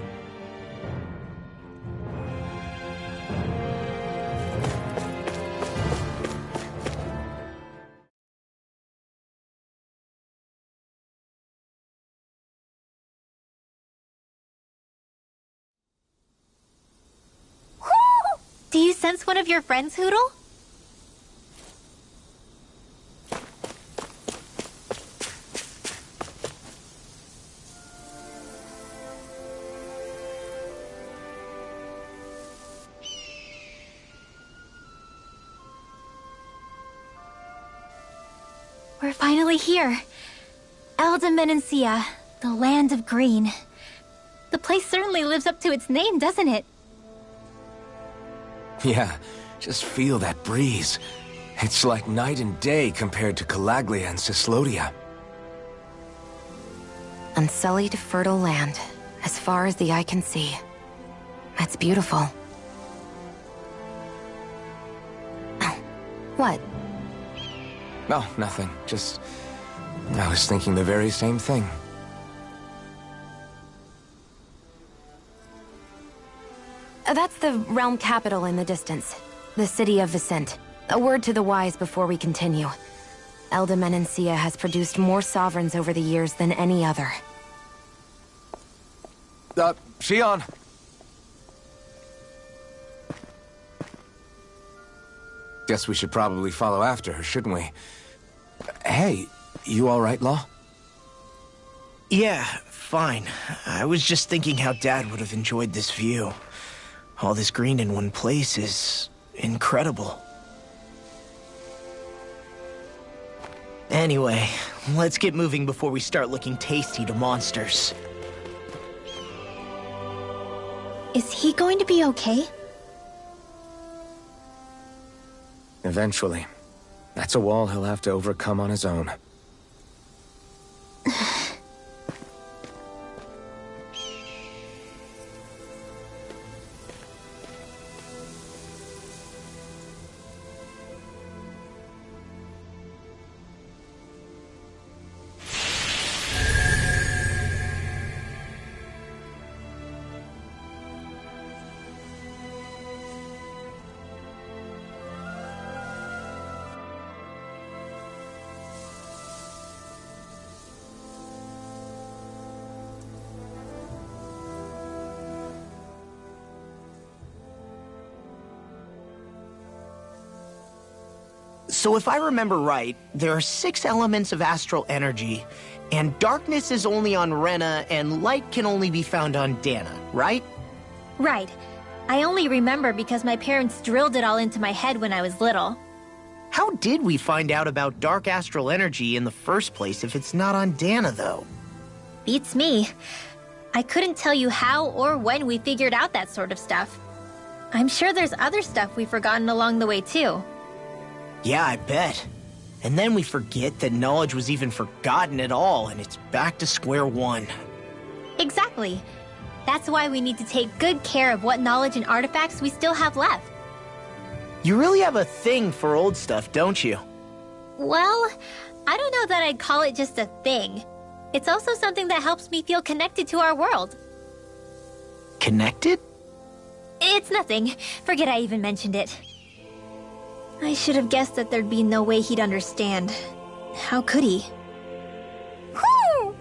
D: Do you sense one of your friends, Hootle? We're finally here. Elde Menancia, the land of green. The place certainly lives up to its name, doesn't it?
B: Yeah, just feel that breeze. It's like night and day compared to Calaglia and Cyslodia.
C: Unsullied, fertile land, as far as the eye can see. That's beautiful. Oh, what?
B: Oh, nothing. Just... I was thinking the very same thing.
C: That's the realm capital in the distance. The city of Vicent. A word to the wise before we continue. Elde Menancia has produced more sovereigns over the years than any other.
B: Shionne! Guess we should probably follow after her, shouldn't we? Hey, you alright, Law?
G: Yeah, fine. I was just thinking how Dad would have enjoyed this view. All this green in one place is... incredible. Anyway, let's get moving before we start looking tasty to monsters.
D: Is he going to be okay?
B: Eventually. That's a wall he'll have to overcome on his own.
G: So if I remember right, there are 6 elements of astral energy, and darkness is only on Rena, and light can only be found on Dana, right?
D: Right. I only remember because my parents drilled it all into my head when I was little.
G: How did we find out about dark astral energy in the first place if it's not on Dana, though?
D: Beats me. I couldn't tell you how or when we figured out that sort of stuff. I'm sure there's other stuff we've forgotten along the way, too.
G: Yeah, I bet. And then we forget that knowledge was even forgotten at all, and it's back to square one.
D: Exactly. That's why we need to take good care of what knowledge and artifacts we still have left.
G: You really have a thing for old stuff, don't you?
D: Well, I don't know that I'd call it just a thing. It's also something that helps me feel connected to our world.
G: Connected?
D: It's nothing. Forget I even mentioned it. I should have guessed that there'd be no way he'd understand. How could he? Whew!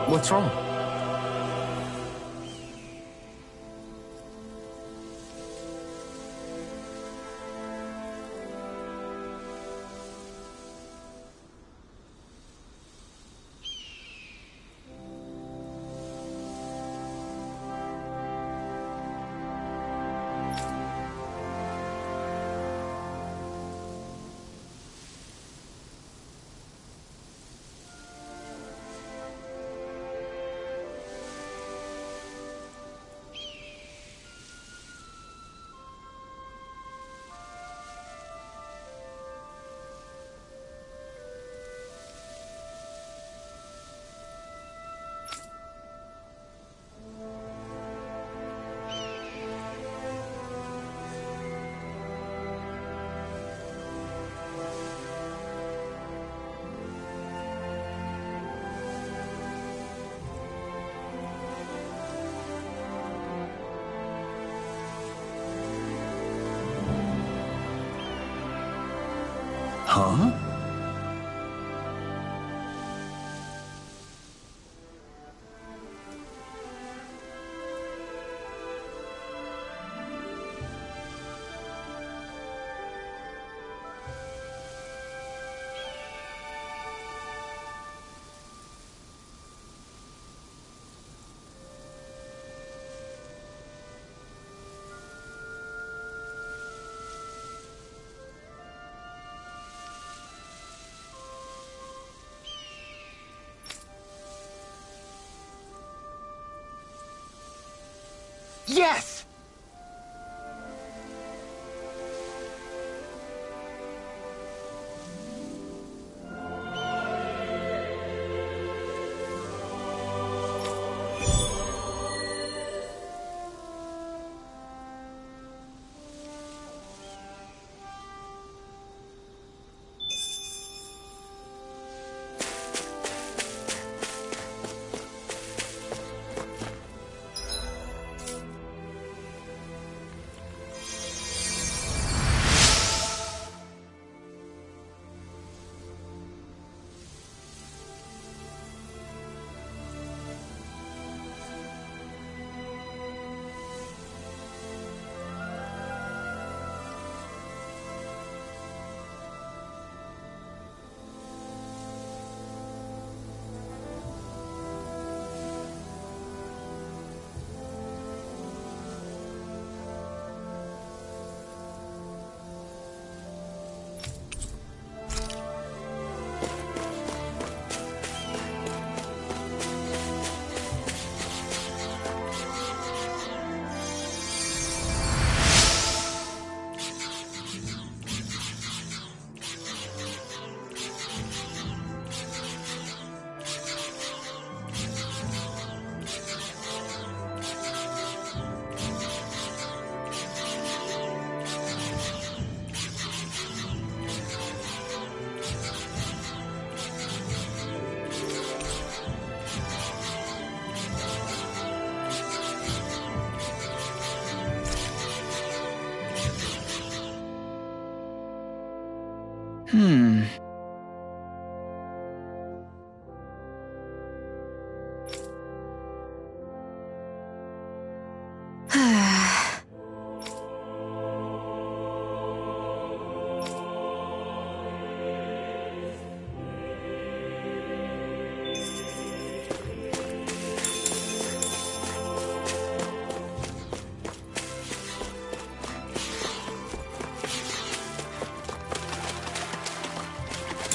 B: What's wrong? Huh? Yes!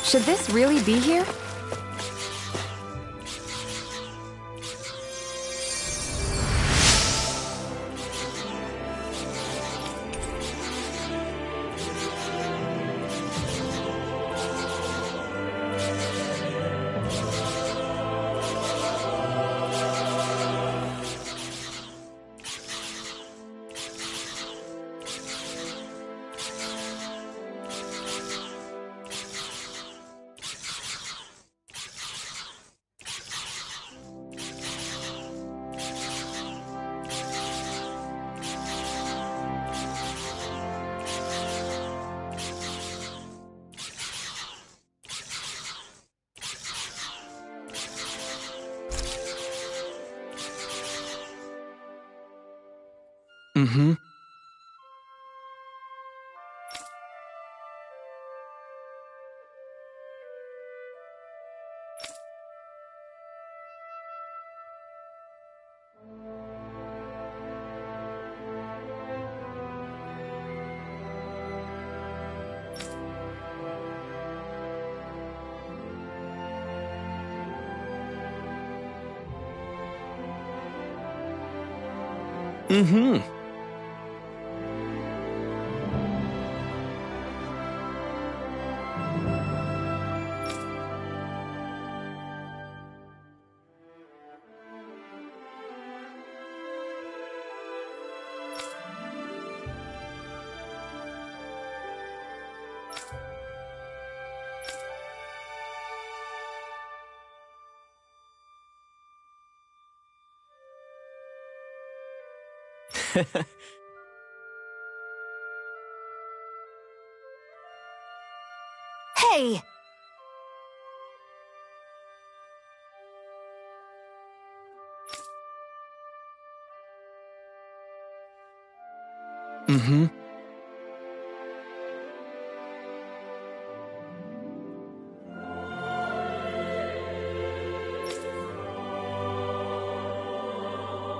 C: Should this really be here?
F: Mm-hmm. Mm-hmm.
C: Hey!
F: Mm-hmm.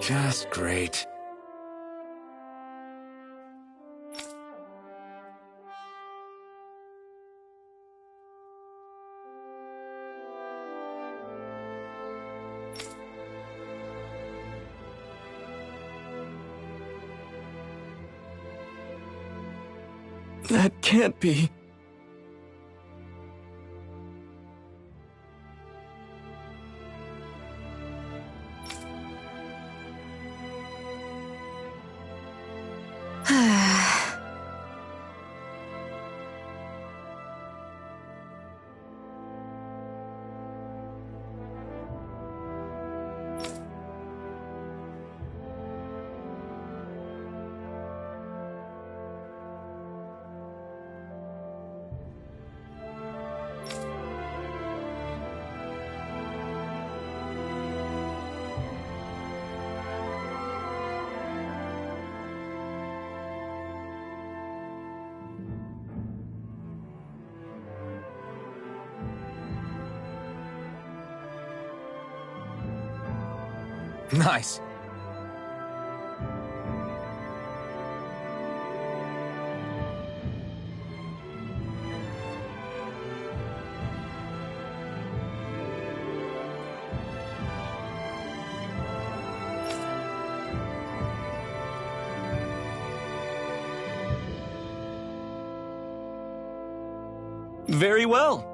B: Just great.
F: That can't be.
B: Nice.
E: Very well.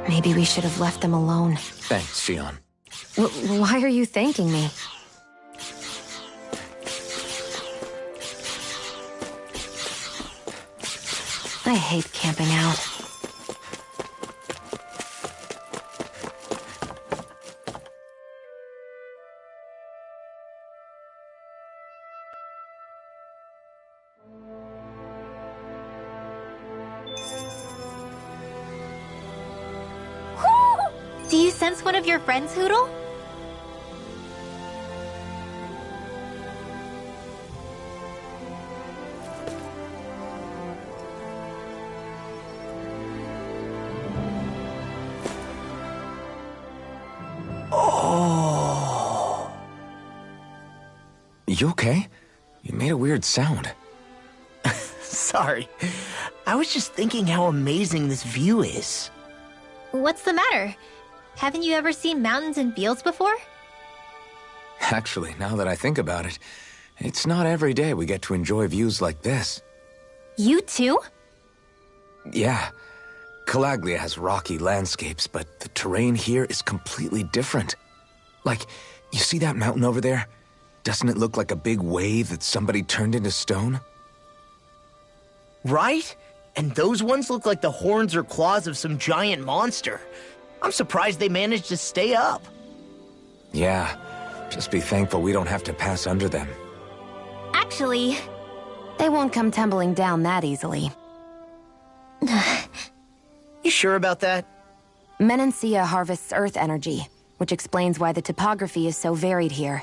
C: Maybe we should have left them alone.
B: Thanks, Xion.
C: Why are you thanking me? I hate camping out.
D: Do you sense one of your friends, Hootle?
B: Oh. You okay? You made a weird sound.
G: Sorry. I was just thinking how amazing this view is.
D: What's the matter? Haven't you ever seen mountains and fields before?
B: Actually, now that I think about it, it's not every day we get to enjoy views like this.
D: You too?
B: Yeah. Calaglia has rocky landscapes, but the terrain here is completely different. Like, you see that mountain over there? Doesn't it look like a big wave that somebody turned into stone?
G: Right? And those ones look like the horns or claws of some giant monster. I'm surprised they managed to stay up.
B: Yeah. Just be thankful we don't have to pass under them.
D: Actually,
C: They won't come tumbling down that easily.
G: You sure about that?
C: Menancia harvests earth energy, which explains why the topography is so varied here.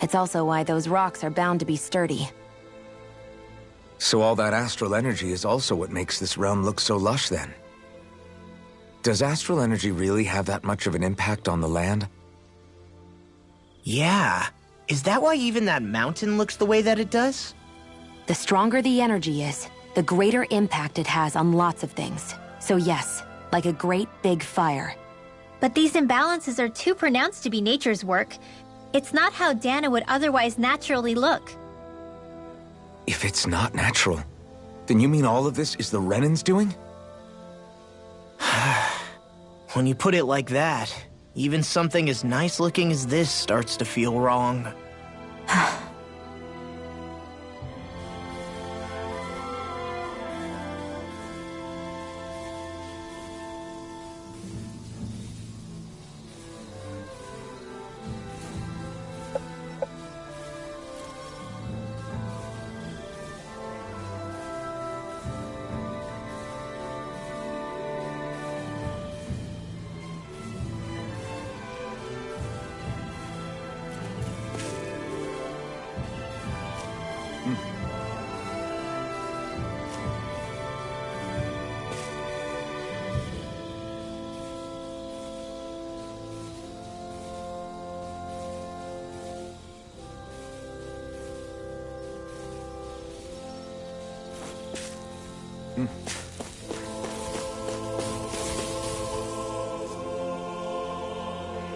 C: It's also why those rocks are bound to be sturdy.
B: So all that astral energy is also what makes this realm look so lush then? Does astral energy really have that much of an impact on the land?
G: Yeah. Is that why even that mountain looks the way that it does?
C: The stronger the energy is, the greater impact it has on lots of things. So yes, like a great big fire.
D: but these imbalances are too pronounced to be nature's work. It's not how Dana would otherwise naturally look.
B: If it's not natural, then you mean all of this is the Renan's doing?
G: When you put it like that, even something as nice looking as this starts to feel wrong.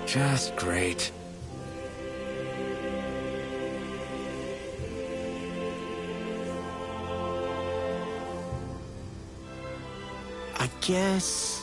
B: Just great.
G: I guess...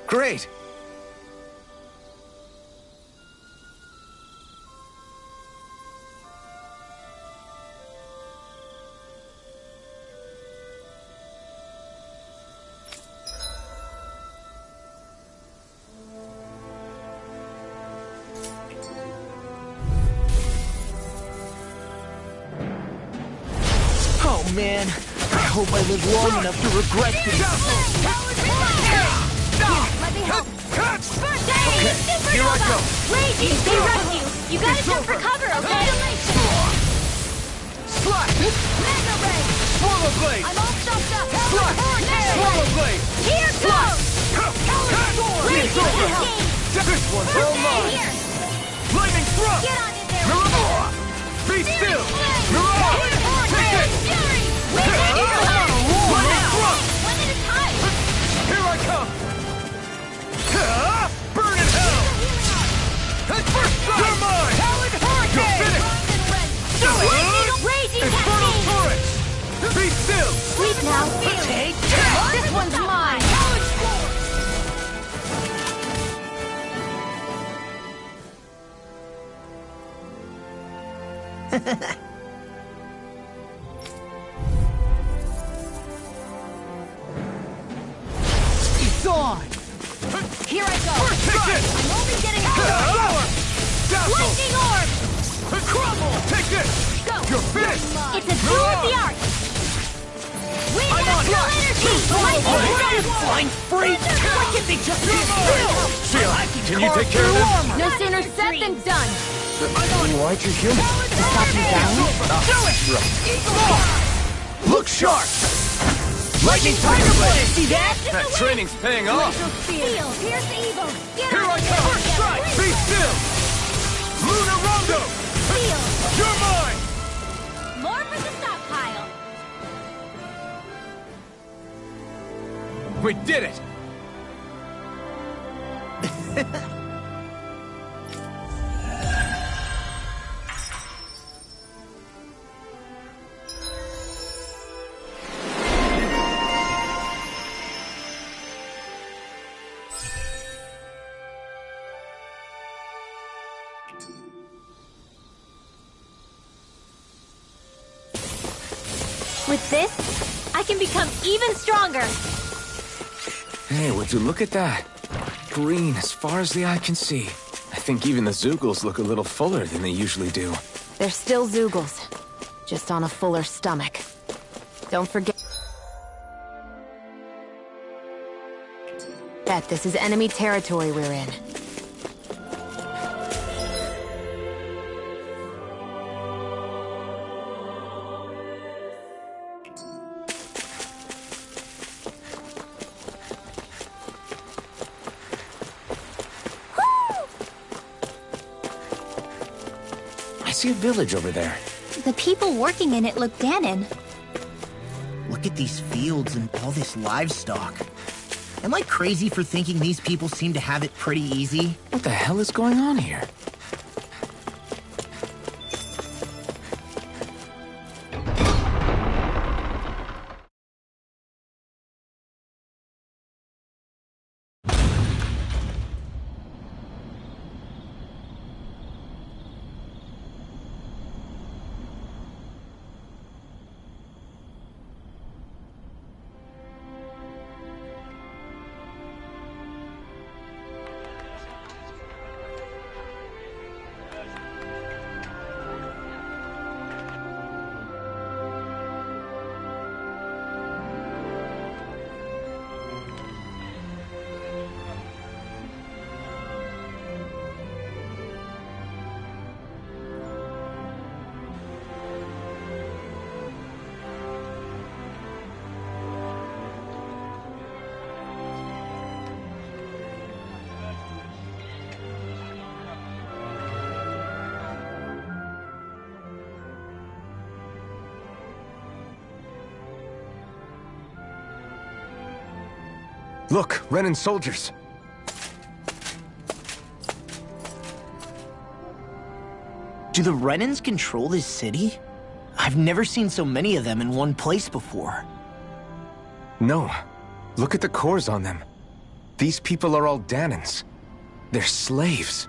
B: Great!
G: Oh man, I hope I live long enough to regret this.
D: Let me help. First aid!
B: Here I go.
D: Raging, stay rescue! You gotta jump for cover, okay?
B: Slash!
D: Mega Ray!
B: Swallow Blade!
D: I'm all stuffed up!
B: Slash! Swallow Blade!
D: Here goes!
B: Raging,
D: Raging,
B: This one's all
D: First aid
B: mine!
D: here!
B: Lightning Thrust!
D: Get on in there!
B: Mirage! Be still! Mirage! Take it!
D: Fury!
B: Lightning Thrust!
D: One at a time!
B: Here I come! Burn in hell! First strike! You're mine! You're finished! Do it!
D: Raging
B: Infernal
D: Cascade!
B: Torrents! Be still!
D: Sleep now!
B: Take
D: This one's mine!
A: It's on!
D: Here I go!
B: Take it!
D: I'm only getting started!
B: Dazzle!
D: Lightning orb!
B: Crumble! Take this!
D: Go!
B: You're finished!
D: It's a duel of the arts! Wind astral energy! Lightning orb!
G: Flying freak! Why can't they just be still?
B: Sheila, can you take care of them?
C: No sooner said than done.
B: Why'd you heal me?
C: To stop you dying?
B: Look sharp!
G: Lightning Tiger Blade! See that?
B: That training's paying off!
D: Feel! Pierce evil! Get
B: Here
D: on
B: I
D: in
B: come!
D: there!
B: Strike! Be still! Lunar Rondo!
D: Feel!
B: You're mine!
D: More for the stockpile!
B: We did it!
D: With this, I can become even stronger!
B: Hey, would you look at that? Green as far as the eye can see. I think even the Zeugles look a little fuller than they usually do.
C: They're still Zeugles, just on a fuller stomach. Don't forget that this is enemy territory we're in.
B: I see a village over there.
D: The people working in it look Dahnan.
G: Look at these fields and all this livestock. Am I crazy for thinking these people seem to have it pretty easy?
B: What the hell is going on here? Look, Renan soldiers.
G: Do the Renans control this city? I've never seen so many of them in one place before.
B: No. Look at the cores on them. These people are all Dahnans. They're slaves.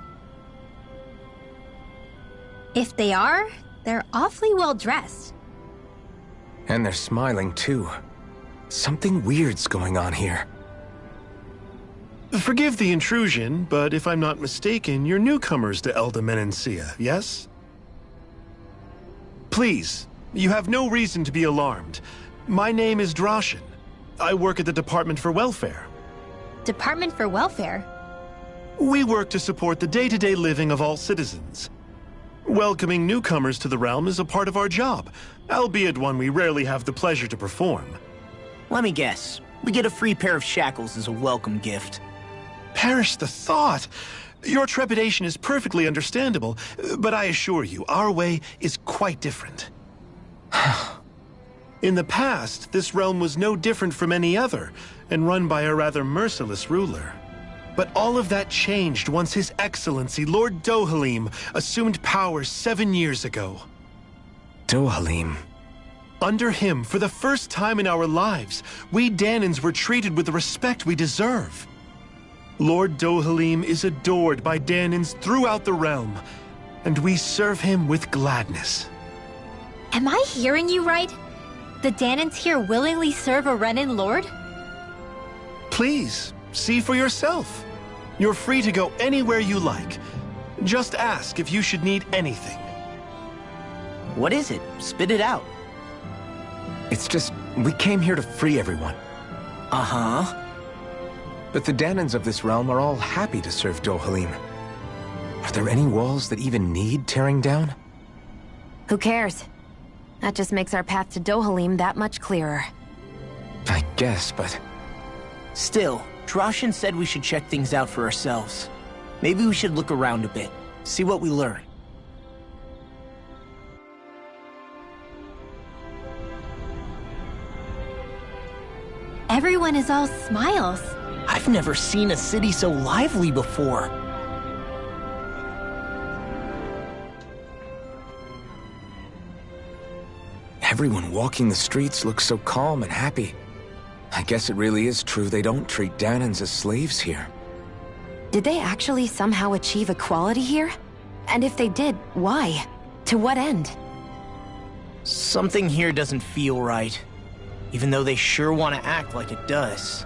D: If they are, they're awfully well dressed.
B: And they're smiling, too. Something weird's going on here.
H: Forgive the intrusion, but if I'm not mistaken, you're newcomers to Elda Menencia, yes? Please, you have no reason to be alarmed. My name is Drashin. I work at the Department for Welfare.
D: Department for Welfare?
H: We work to support the day-to-day living of all citizens. Welcoming newcomers to the realm is a part of our job, albeit one we rarely have the pleasure to perform.
G: Let me guess. We get a free pair of shackles as a welcome gift.
H: Perish the thought! Your trepidation is perfectly understandable, but I assure you, our way is quite different. In the past, this realm was no different from any other, and run by a rather merciless ruler. But all of that changed once His Excellency, Lord Dohalim, assumed power 7 years ago.
B: Dohalim.
H: Under him, for the first time in our lives, we Dahnans were treated with the respect we deserve. Lord Dohalim is adored by Dahnans throughout the realm, and we serve him with gladness.
D: Am I hearing you right? The Dahnans here willingly serve a Renan Lord?
H: Please, see for yourself. You're free to go anywhere you like. Just ask if you should need anything.
G: What is it? Spit it out.
B: It's just, we came here to free everyone.
G: Uh-huh.
B: But the Dahnans of this realm are all happy to serve Dohalim. Are there any walls that even need tearing down?
C: Who cares? That just makes our path to Dohalim that much clearer.
B: I guess, but...
G: Still, Drashin said we should check things out for ourselves. Maybe we should look around a bit, see what we learn.
D: Everyone is all smiles.
G: I've never seen a city so lively before.
B: Everyone walking the streets looks so calm and happy. I guess it really is true they don't treat Dahnans as slaves here.
C: Did they actually somehow achieve equality here? And if they did, why? To what end?
G: Something here doesn't feel right, even though they sure want to act like it does.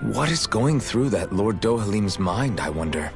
B: What is going through that Lord Dohalim's mind, I wonder?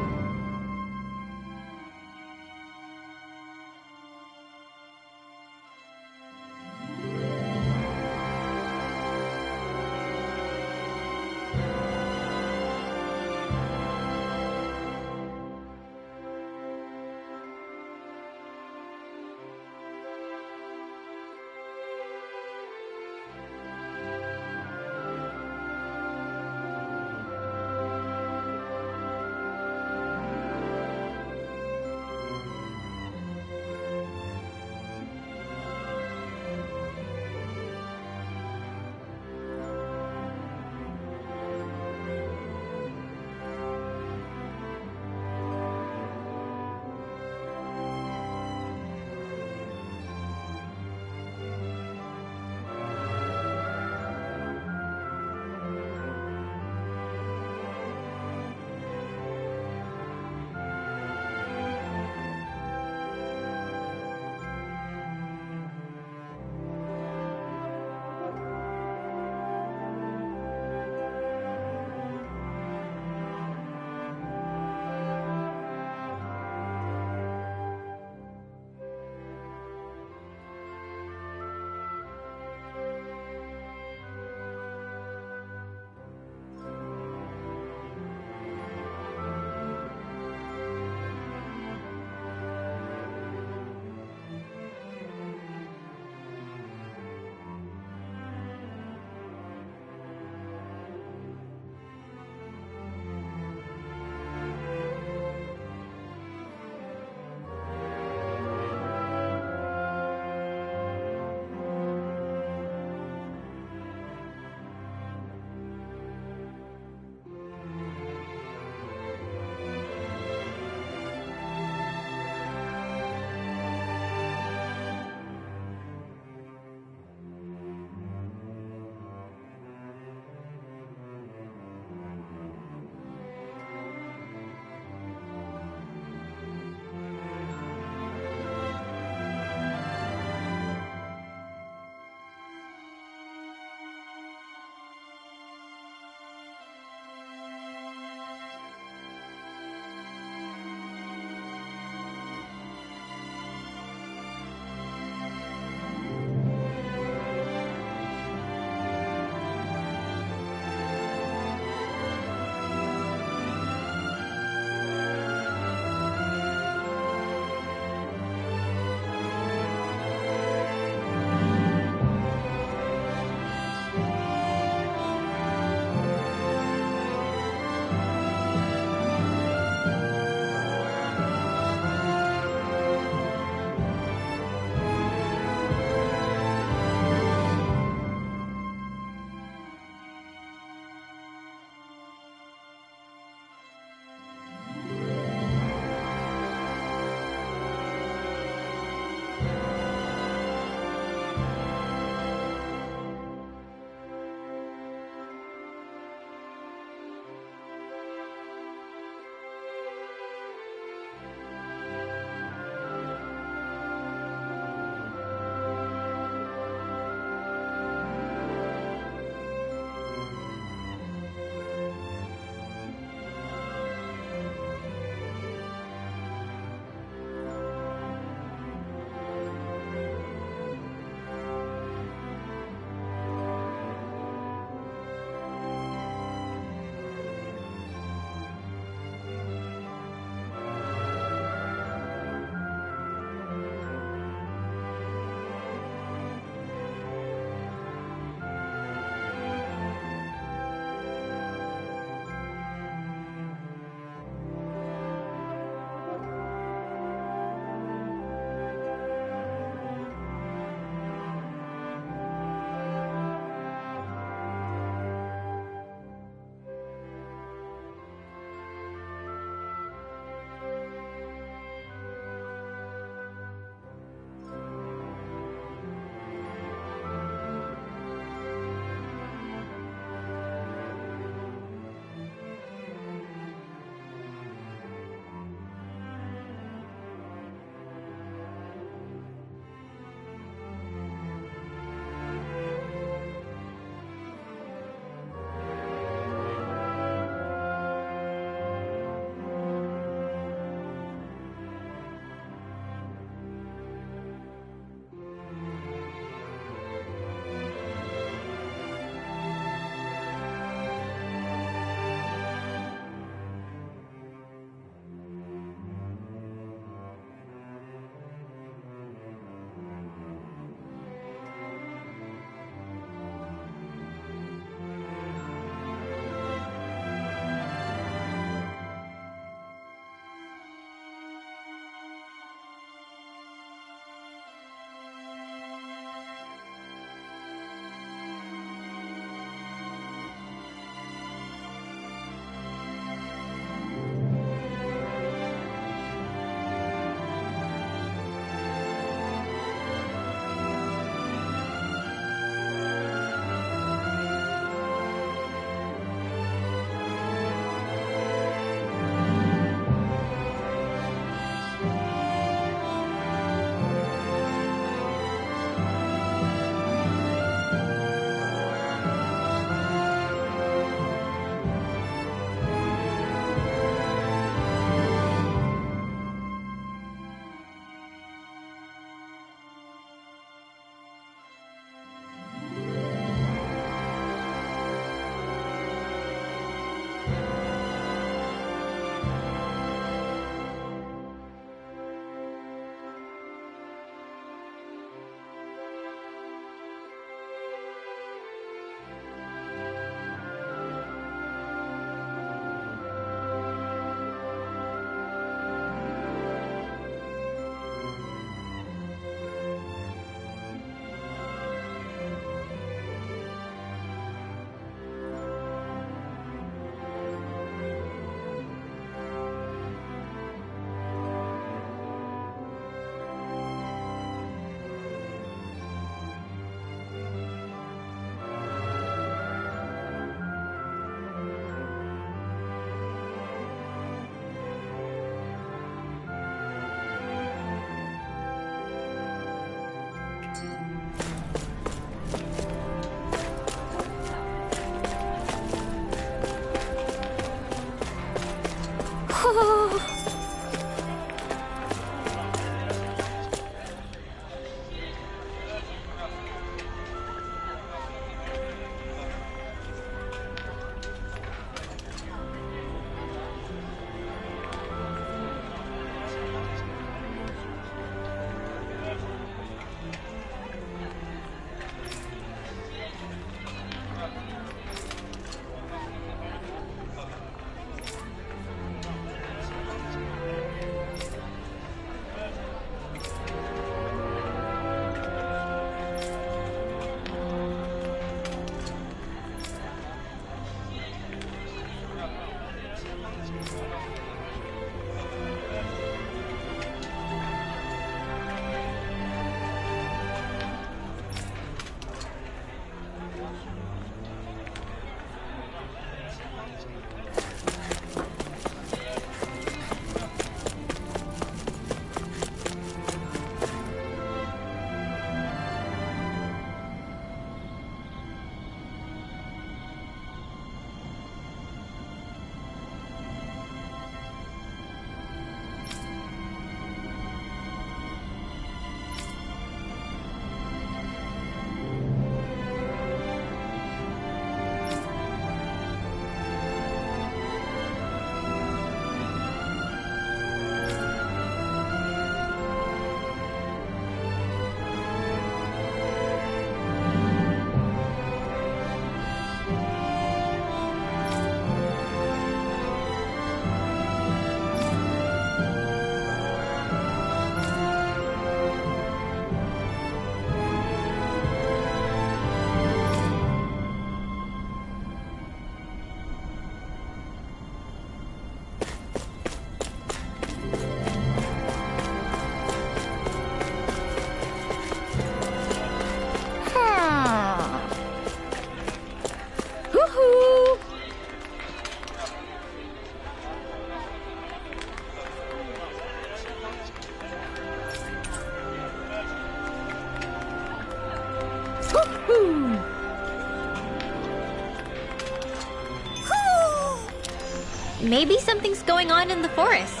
D: Maybe something's going on in the forest.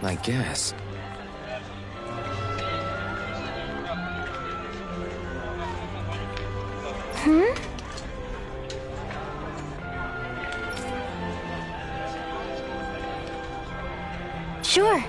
B: I guess.
C: Sure.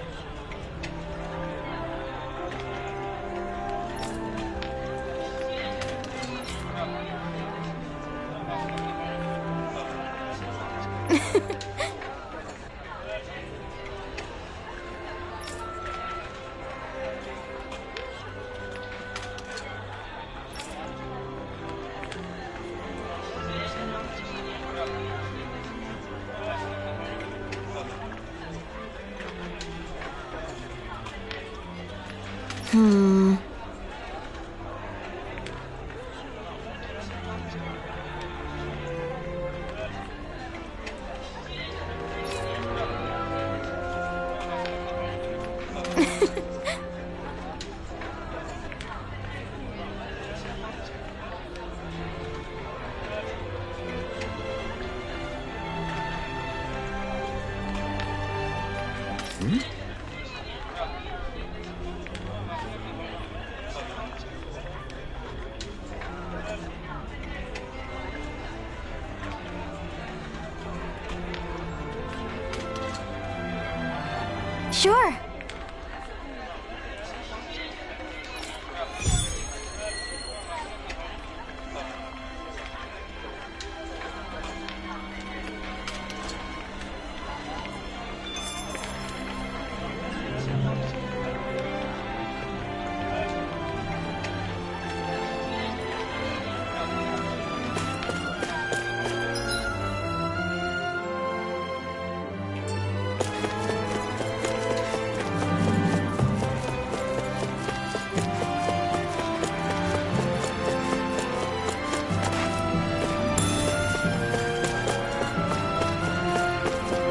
C: Sure.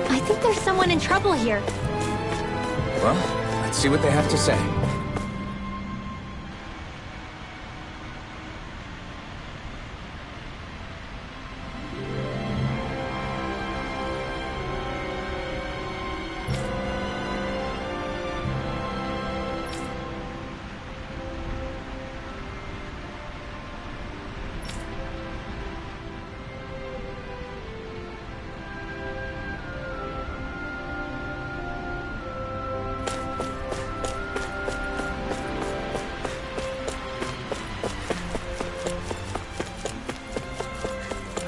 D: I think there's someone in trouble here.
B: Well, let's see what they have to say.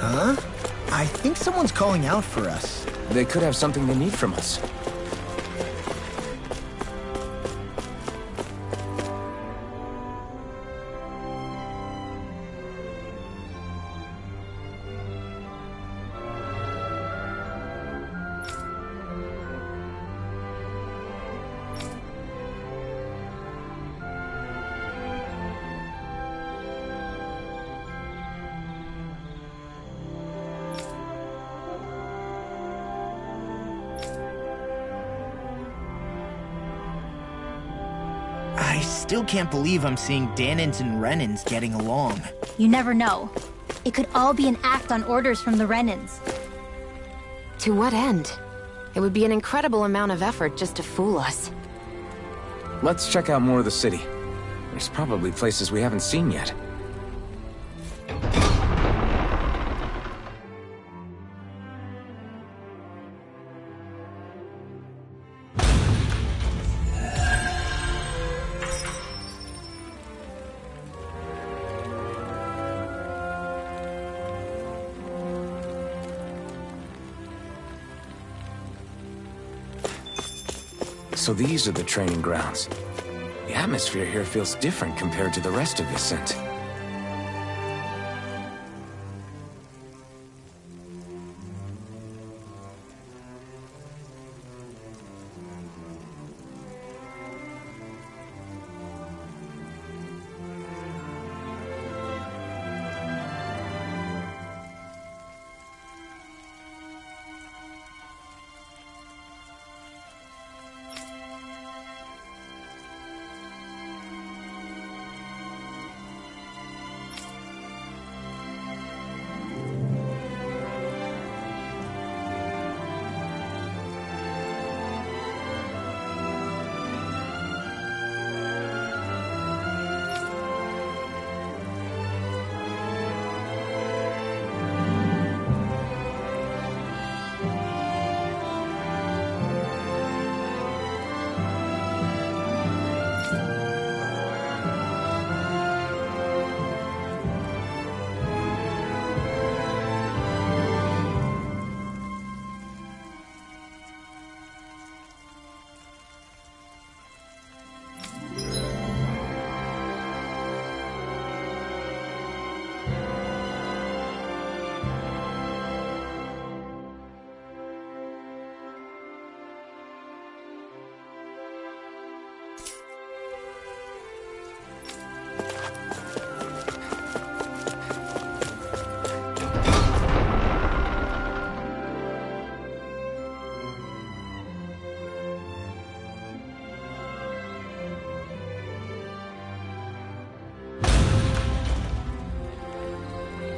G: Huh? I think someone's calling out for us.
B: They could have something they need from us.
G: I still can't believe I'm seeing Dahnans and Renans getting along.
D: You never know. It could all be an act on orders from the Renans.
C: To what end? It would be an incredible amount of effort just to fool us.
B: Let's check out more of the city. There's probably places we haven't seen yet. So these are the training grounds. The atmosphere here feels different compared to the rest of Viscint.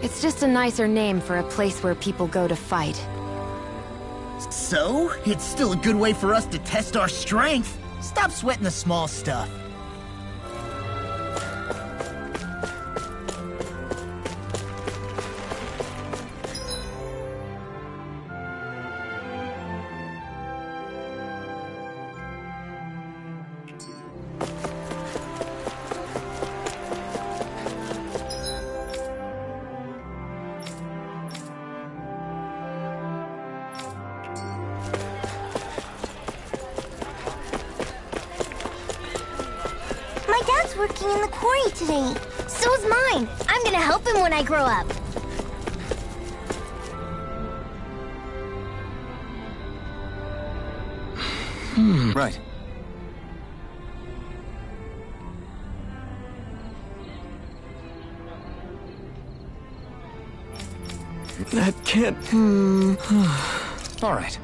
C: It's just a nicer name for a place where people go to fight.
G: So, it's still a good way for us to test our strength. Stop sweating the small stuff.
I: My dad's working in the quarry today. So is mine. I'm gonna help him when I grow up.
B: Right.
E: That can't...
B: All right.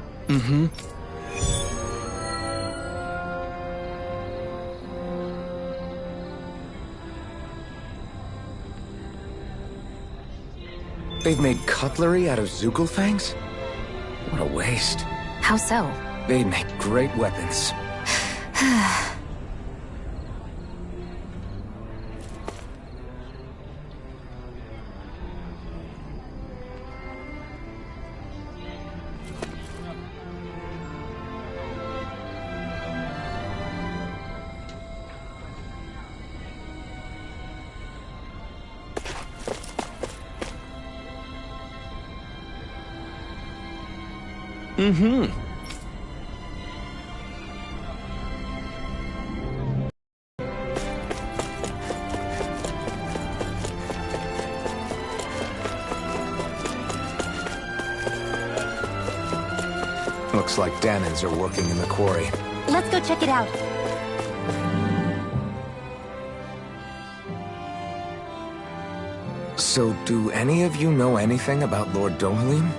B: They've made cutlery out of Zugelfangs? What a waste.
C: How so?
B: They'd make great weapons. Looks like Dahnans are working in the quarry.
C: Let's go check it out.
B: So, do any of you know anything about Lord Dohalim?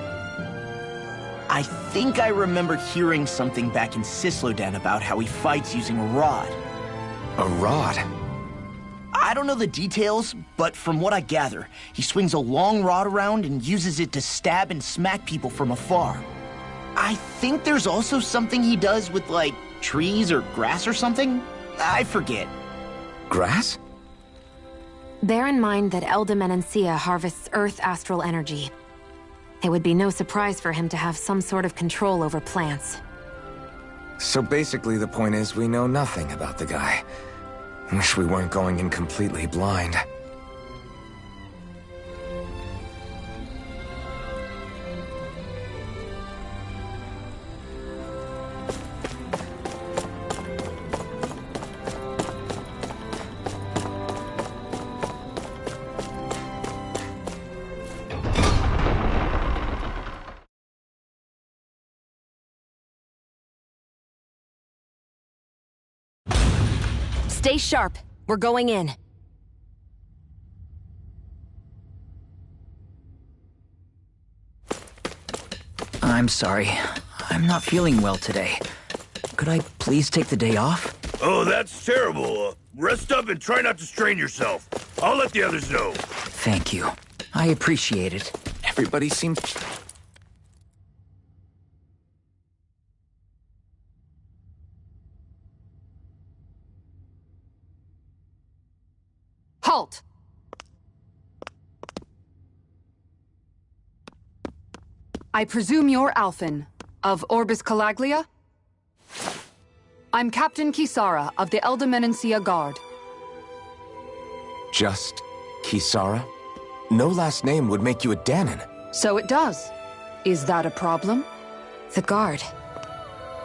G: I think I remember hearing something back in Sislodan about how he fights using a rod.
B: A rod?
G: I don't know the details, but from what I gather, he swings a long rod around and uses it to stab and smack people from afar. I think there's also something he does with, like, trees or grass or something? I forget.
B: Grass?
C: Bear in mind that Elda Menancia harvests Earth astral energy. It would be no surprise for him to have some sort of control over plants.
B: So basically the point is we know nothing about the guy. Wish we weren't going in completely blind.
C: Stay sharp. We're going in.
J: I'm sorry. I'm not feeling well today. Could I please take the day off?
K: Oh, that's terrible. Rest up and try not to strain yourself. I'll let the others know.
J: Thank you. I appreciate it.
B: Everybody seems...
L: Halt! I presume you're Alphen, of Orbis Calaglia? I'm Captain Kisara of the Elda Menancia Guard.
B: Just Kisara? No last name would make you a Dahnan.
L: So it does. Is that a problem?
C: The Guard.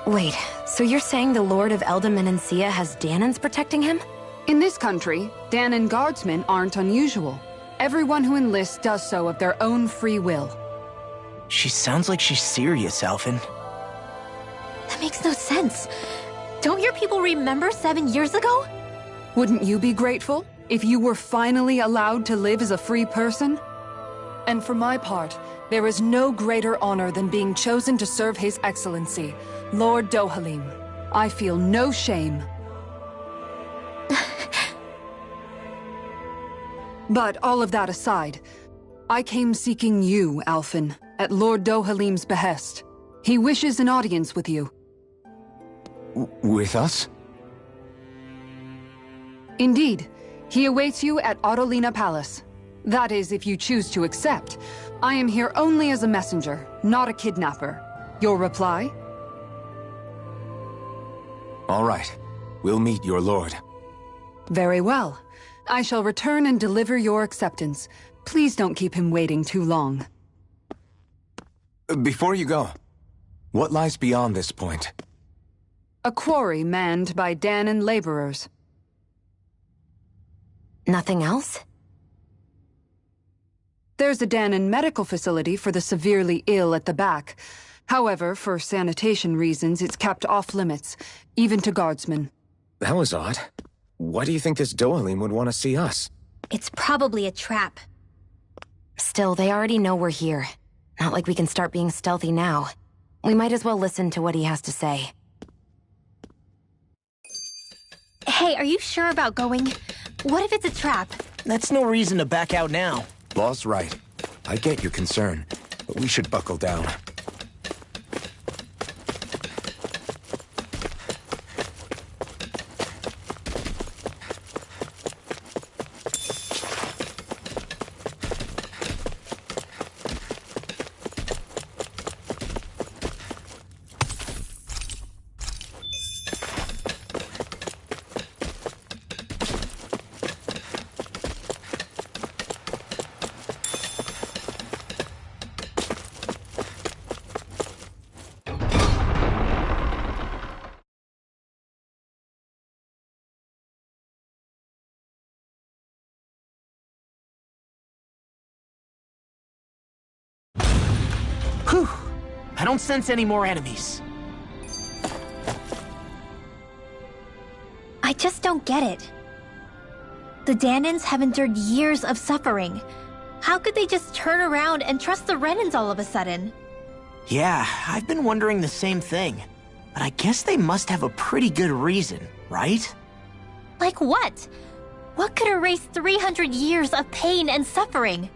C: Wait, so you're saying the Lord of Elda Menancia has Dahnans protecting him?
L: In this country, Dahnan guardsmen aren't unusual. Everyone who enlists does so of their own free will.
G: She sounds like she's serious, Alphen.
D: That makes no sense. Don't your people remember 7 years ago?
L: Wouldn't you be grateful if you were finally allowed to live as a free person? And for my part, there is no greater honor than being chosen to serve His Excellency, Lord Dohalim. I feel no shame. But all of that aside, I came seeking you, Alphen, at Lord Dohalim's behest. He wishes an audience with you.
B: With us?
L: Indeed. He awaits you at Autolina Palace. That is, if you choose to accept. I am here only as a messenger, not a kidnapper. Your reply?
B: All right. We'll meet your lord.
L: Very well. I shall return and deliver your acceptance. Please don't keep him waiting too long.
B: Before you go, what lies beyond this point?
L: A quarry manned by Dahnan laborers.
C: Nothing else?
L: There's a Dahnan medical facility for the severely ill at the back. However, for sanitation reasons, it's kept off-limits, even to guardsmen.
B: That was odd. Why do you think this Dohalim would want to see us?
D: It's probably a trap.
C: Still, they already know we're here. Not like we can start being stealthy now. We might as well listen to what he has to say.
D: Hey, are you sure about going? What if it's a trap?
G: That's no reason to back out now.
B: Law's right. I get your concern, but we should buckle down.
G: Whew! I don't sense any more enemies.
D: I just don't get it. The Dahnans have endured years of suffering. How could they just turn around and trust the Renans all of a sudden?
G: Yeah, I've been wondering the same thing. But I guess they must have a pretty good reason, right?
D: Like what? What could erase 300 years of pain and suffering?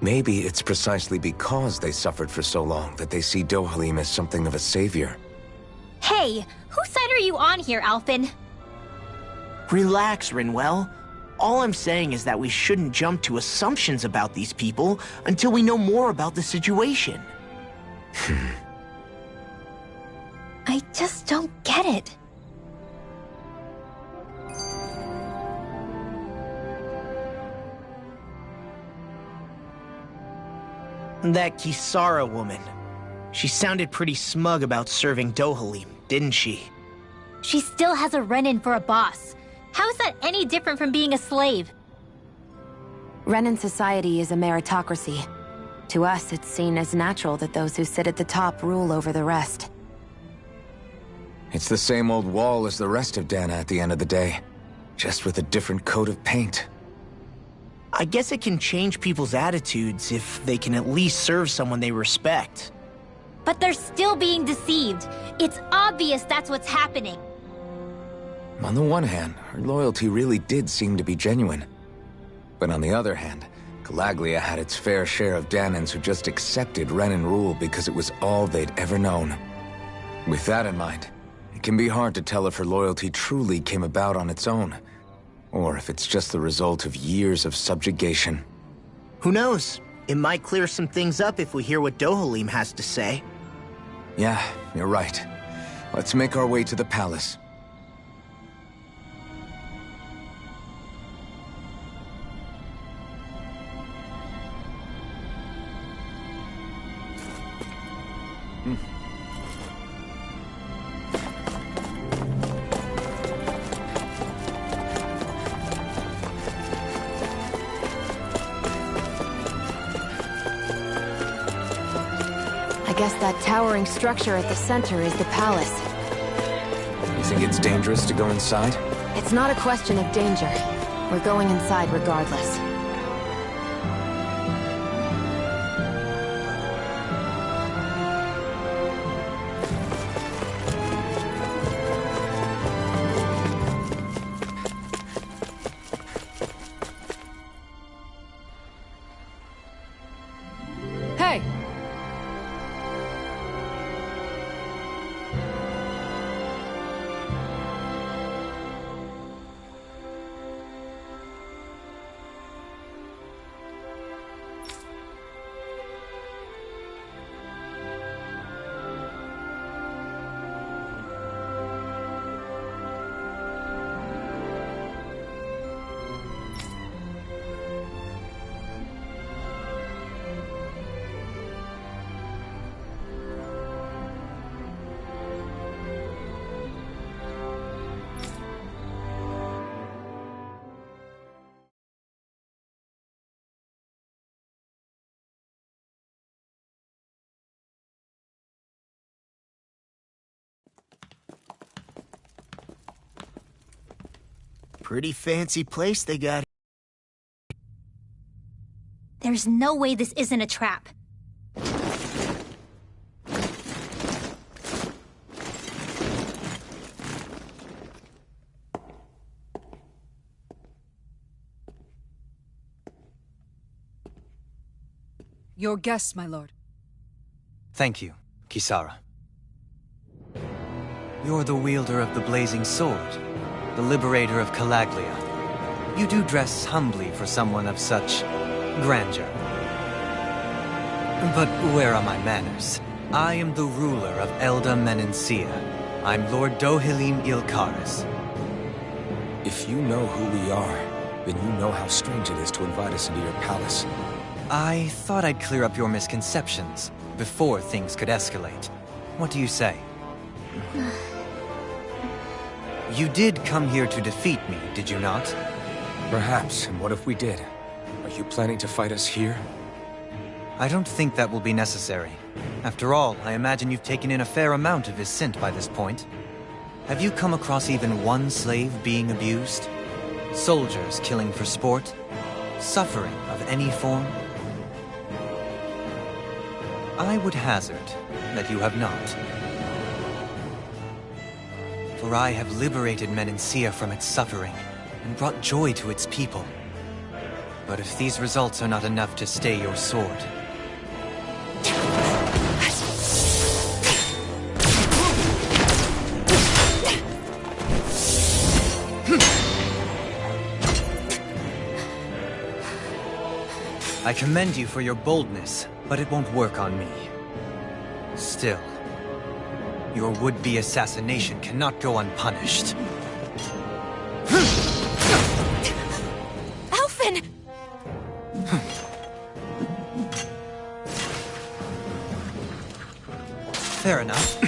B: Maybe it's precisely because they suffered for so long that they see Dohalim as something of a savior.
D: Hey, whose side are you on here, Alphen?
G: Relax, Rinwell. All I'm saying is that we shouldn't jump to assumptions about these people until we know more about the situation.
D: I just don't get it.
G: That Kisara woman. She sounded pretty smug about serving Dohalim, didn't she?
D: She still has a Renan for a boss. How is that any different from being a slave?
C: Renan society is a meritocracy. To us, it's seen as natural that those who sit at the top rule over the rest.
B: It's the same old wall as the rest of Dahna at the end of the day, just with a different coat of paint.
G: I guess it can change people's attitudes if they can at least serve someone they respect.
D: But they're still being deceived. It's obvious that's what's happening.
B: On the one hand, her loyalty really did seem to be genuine. But on the other hand, Calaglia had its fair share of Dahnans who just accepted Renan rule because it was all they'd ever known. With that in mind, it can be hard to tell if her loyalty truly came about on its own, or if it's just the result of years of subjugation.
G: Who knows? It might clear some things up if we hear what Dohalim has to say.
B: Yeah, you're right. Let's make our way to the palace.
C: I guess that towering structure at the center is the palace.
B: You think it's dangerous to go inside?
C: It's not a question of danger. We're going inside regardless.
L: Hey!
G: Pretty fancy place they got.
D: There's no way this isn't a trap.
L: Your guests, my lord.
M: Thank you, Kisara. You're the wielder of the blazing sword, the liberator of Calaglia. You do dress humbly for someone of such grandeur. But where are my manners? I am the ruler of Elda Menencia. I'm Lord Dohalim Ilkaris.
B: If you know who we are, then you know how strange it is to invite us into your palace.
M: I thought I'd clear up your misconceptions before things could escalate. What do you say? You did come here to defeat me, did you not?
B: Perhaps, and what if we did? Are you planning to fight us here?
M: I don't think that will be necessary. After all, I imagine you've taken in a fair amount of his scent by this point. Have you come across even one slave being abused? Soldiers killing for sport? Suffering of any form? I would hazard that you have not. For I have liberated Menencia from its suffering and brought joy to its people. But if these results are not enough to stay your sword... I commend you for your boldness, but it won't work on me. Still, your would-be assassination cannot go unpunished.
C: Alphen!
M: Fair enough.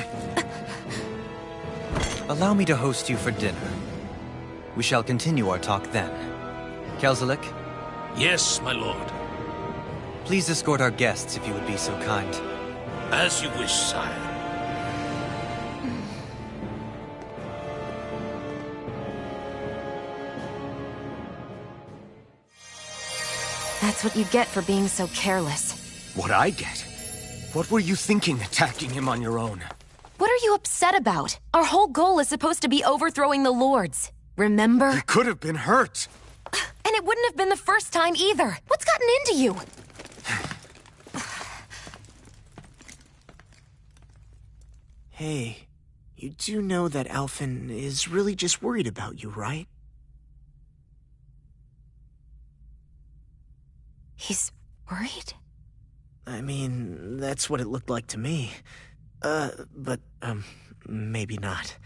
M: Allow me to host you for dinner. We shall continue our talk then. Kelzelik?
K: Yes, my lord.
M: Please escort our guests if you would be so kind.
K: As you wish, sire.
C: That's what you get for being so careless.
B: What I get? What were you thinking, attacking him on your own?
C: What are you upset about? Our whole goal is supposed to be overthrowing the Lords. Remember?
B: You could have been hurt.
C: And it wouldn't have been the first time either. What's gotten into you?
G: Hey, you do know that Alphen is really just worried about you, right?
C: He's worried?
G: I mean, that's what it looked like to me. But maybe not.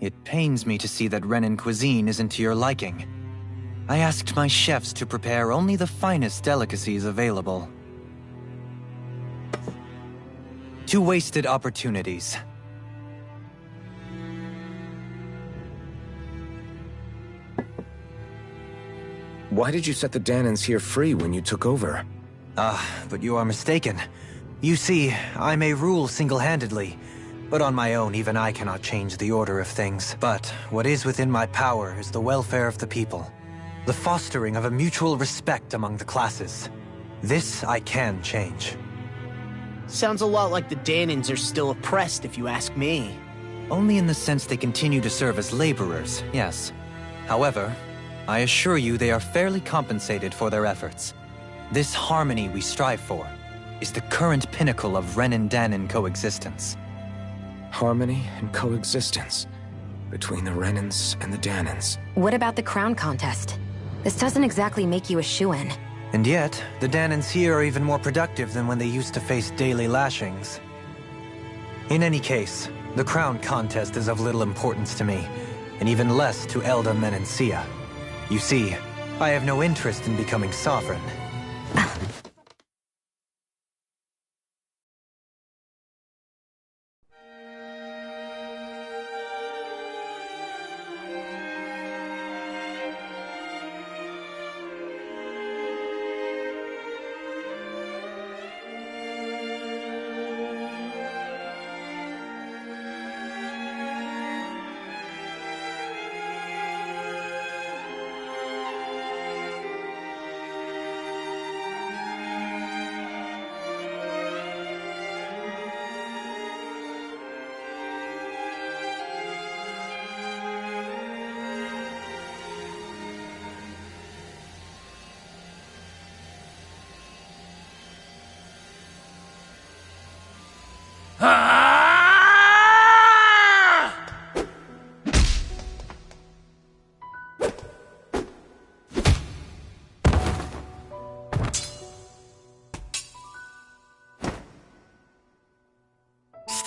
M: It pains me to see that Renan cuisine isn't to your liking. I asked my chefs to prepare only the finest delicacies available. 2 wasted opportunities.
B: Why did you set the Dahnans here free when you took over?
M: But you are mistaken. You see, I may rule single-handedly, but on my own, even I cannot change the order of things. But what is within my power is the welfare of the people. The fostering of a mutual respect among the classes. This I can change.
G: Sounds a lot like the Dahnans are still oppressed, if you ask me.
M: Only in the sense they continue to serve as laborers, yes. However, I assure you they are fairly compensated for their efforts. This harmony we strive for is the current pinnacle of Renan-Dahnan coexistence.
B: Harmony and coexistence between the Renans and the Dahnans.
C: What about the crown contest? This doesn't exactly make you a shoo-in.
M: And yet, the Dahnans here are even more productive than when they used to face daily lashings. In any case, the crown contest is of little importance to me, and even less to Elda Menencia. You see, I have no interest in becoming sovereign.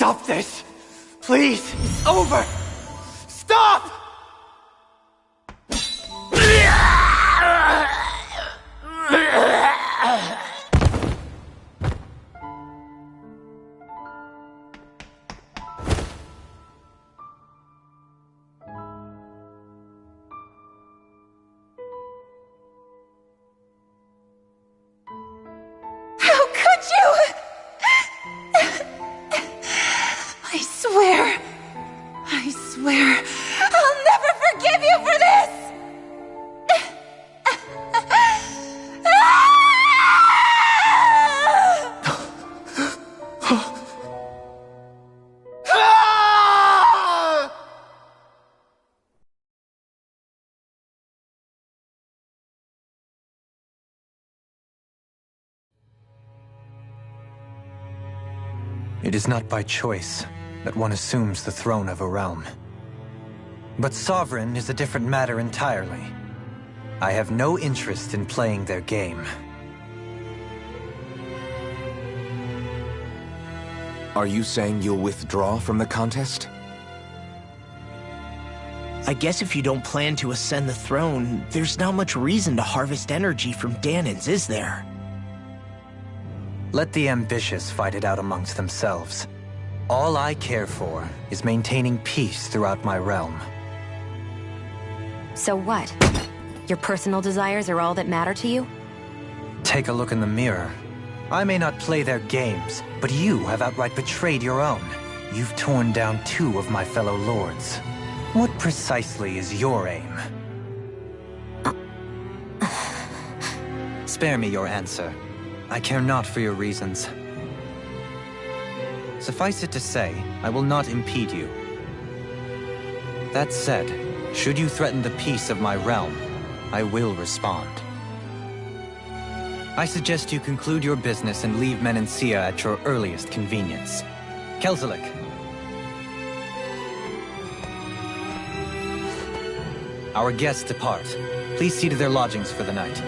N: Stop this! Please! It's over! Stop!
O: How could you? I swear, I'll never forgive you for this!
M: It is not by choice that one assumes the throne of a realm. But sovereign is a different matter entirely. I have no interest in playing their game.
B: Are you saying you'll withdraw from the contest?
G: I guess if you don't plan to ascend the throne, there's not much reason to harvest energy from Dahnans, is there?
M: Let the ambitious fight it out amongst themselves. All I care for is maintaining peace throughout my realm.
C: So what? Your personal desires are all that matter to you?
M: Take a look in the mirror. I may not play their games, but you have outright betrayed your own. You've torn down 2 of my fellow lords. What precisely is your aim? Spare me your answer. I care not for your reasons. Suffice it to say, I will not impede you. That said, should you threaten the peace of my realm, I will respond. I suggest you conclude your business and leave Menancia at your earliest convenience. Kelzelik. Our guests depart. Please see to their lodgings for the night.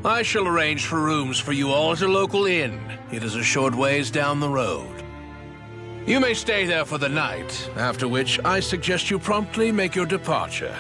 F: I shall arrange for rooms for you all at a local inn. It is a short ways down the road. You may stay there for the night, after which I suggest you promptly make your departure.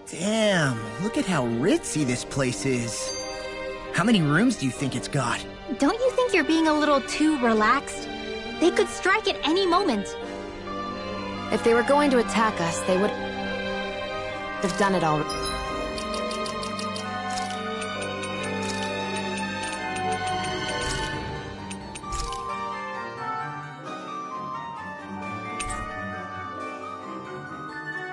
G: Damn, look at how ritzy this place is. How many rooms do you think it's got?
D: Don't you think you're being a little too relaxed? They could strike at any moment.
C: If they were going to attack us, they would have done it already.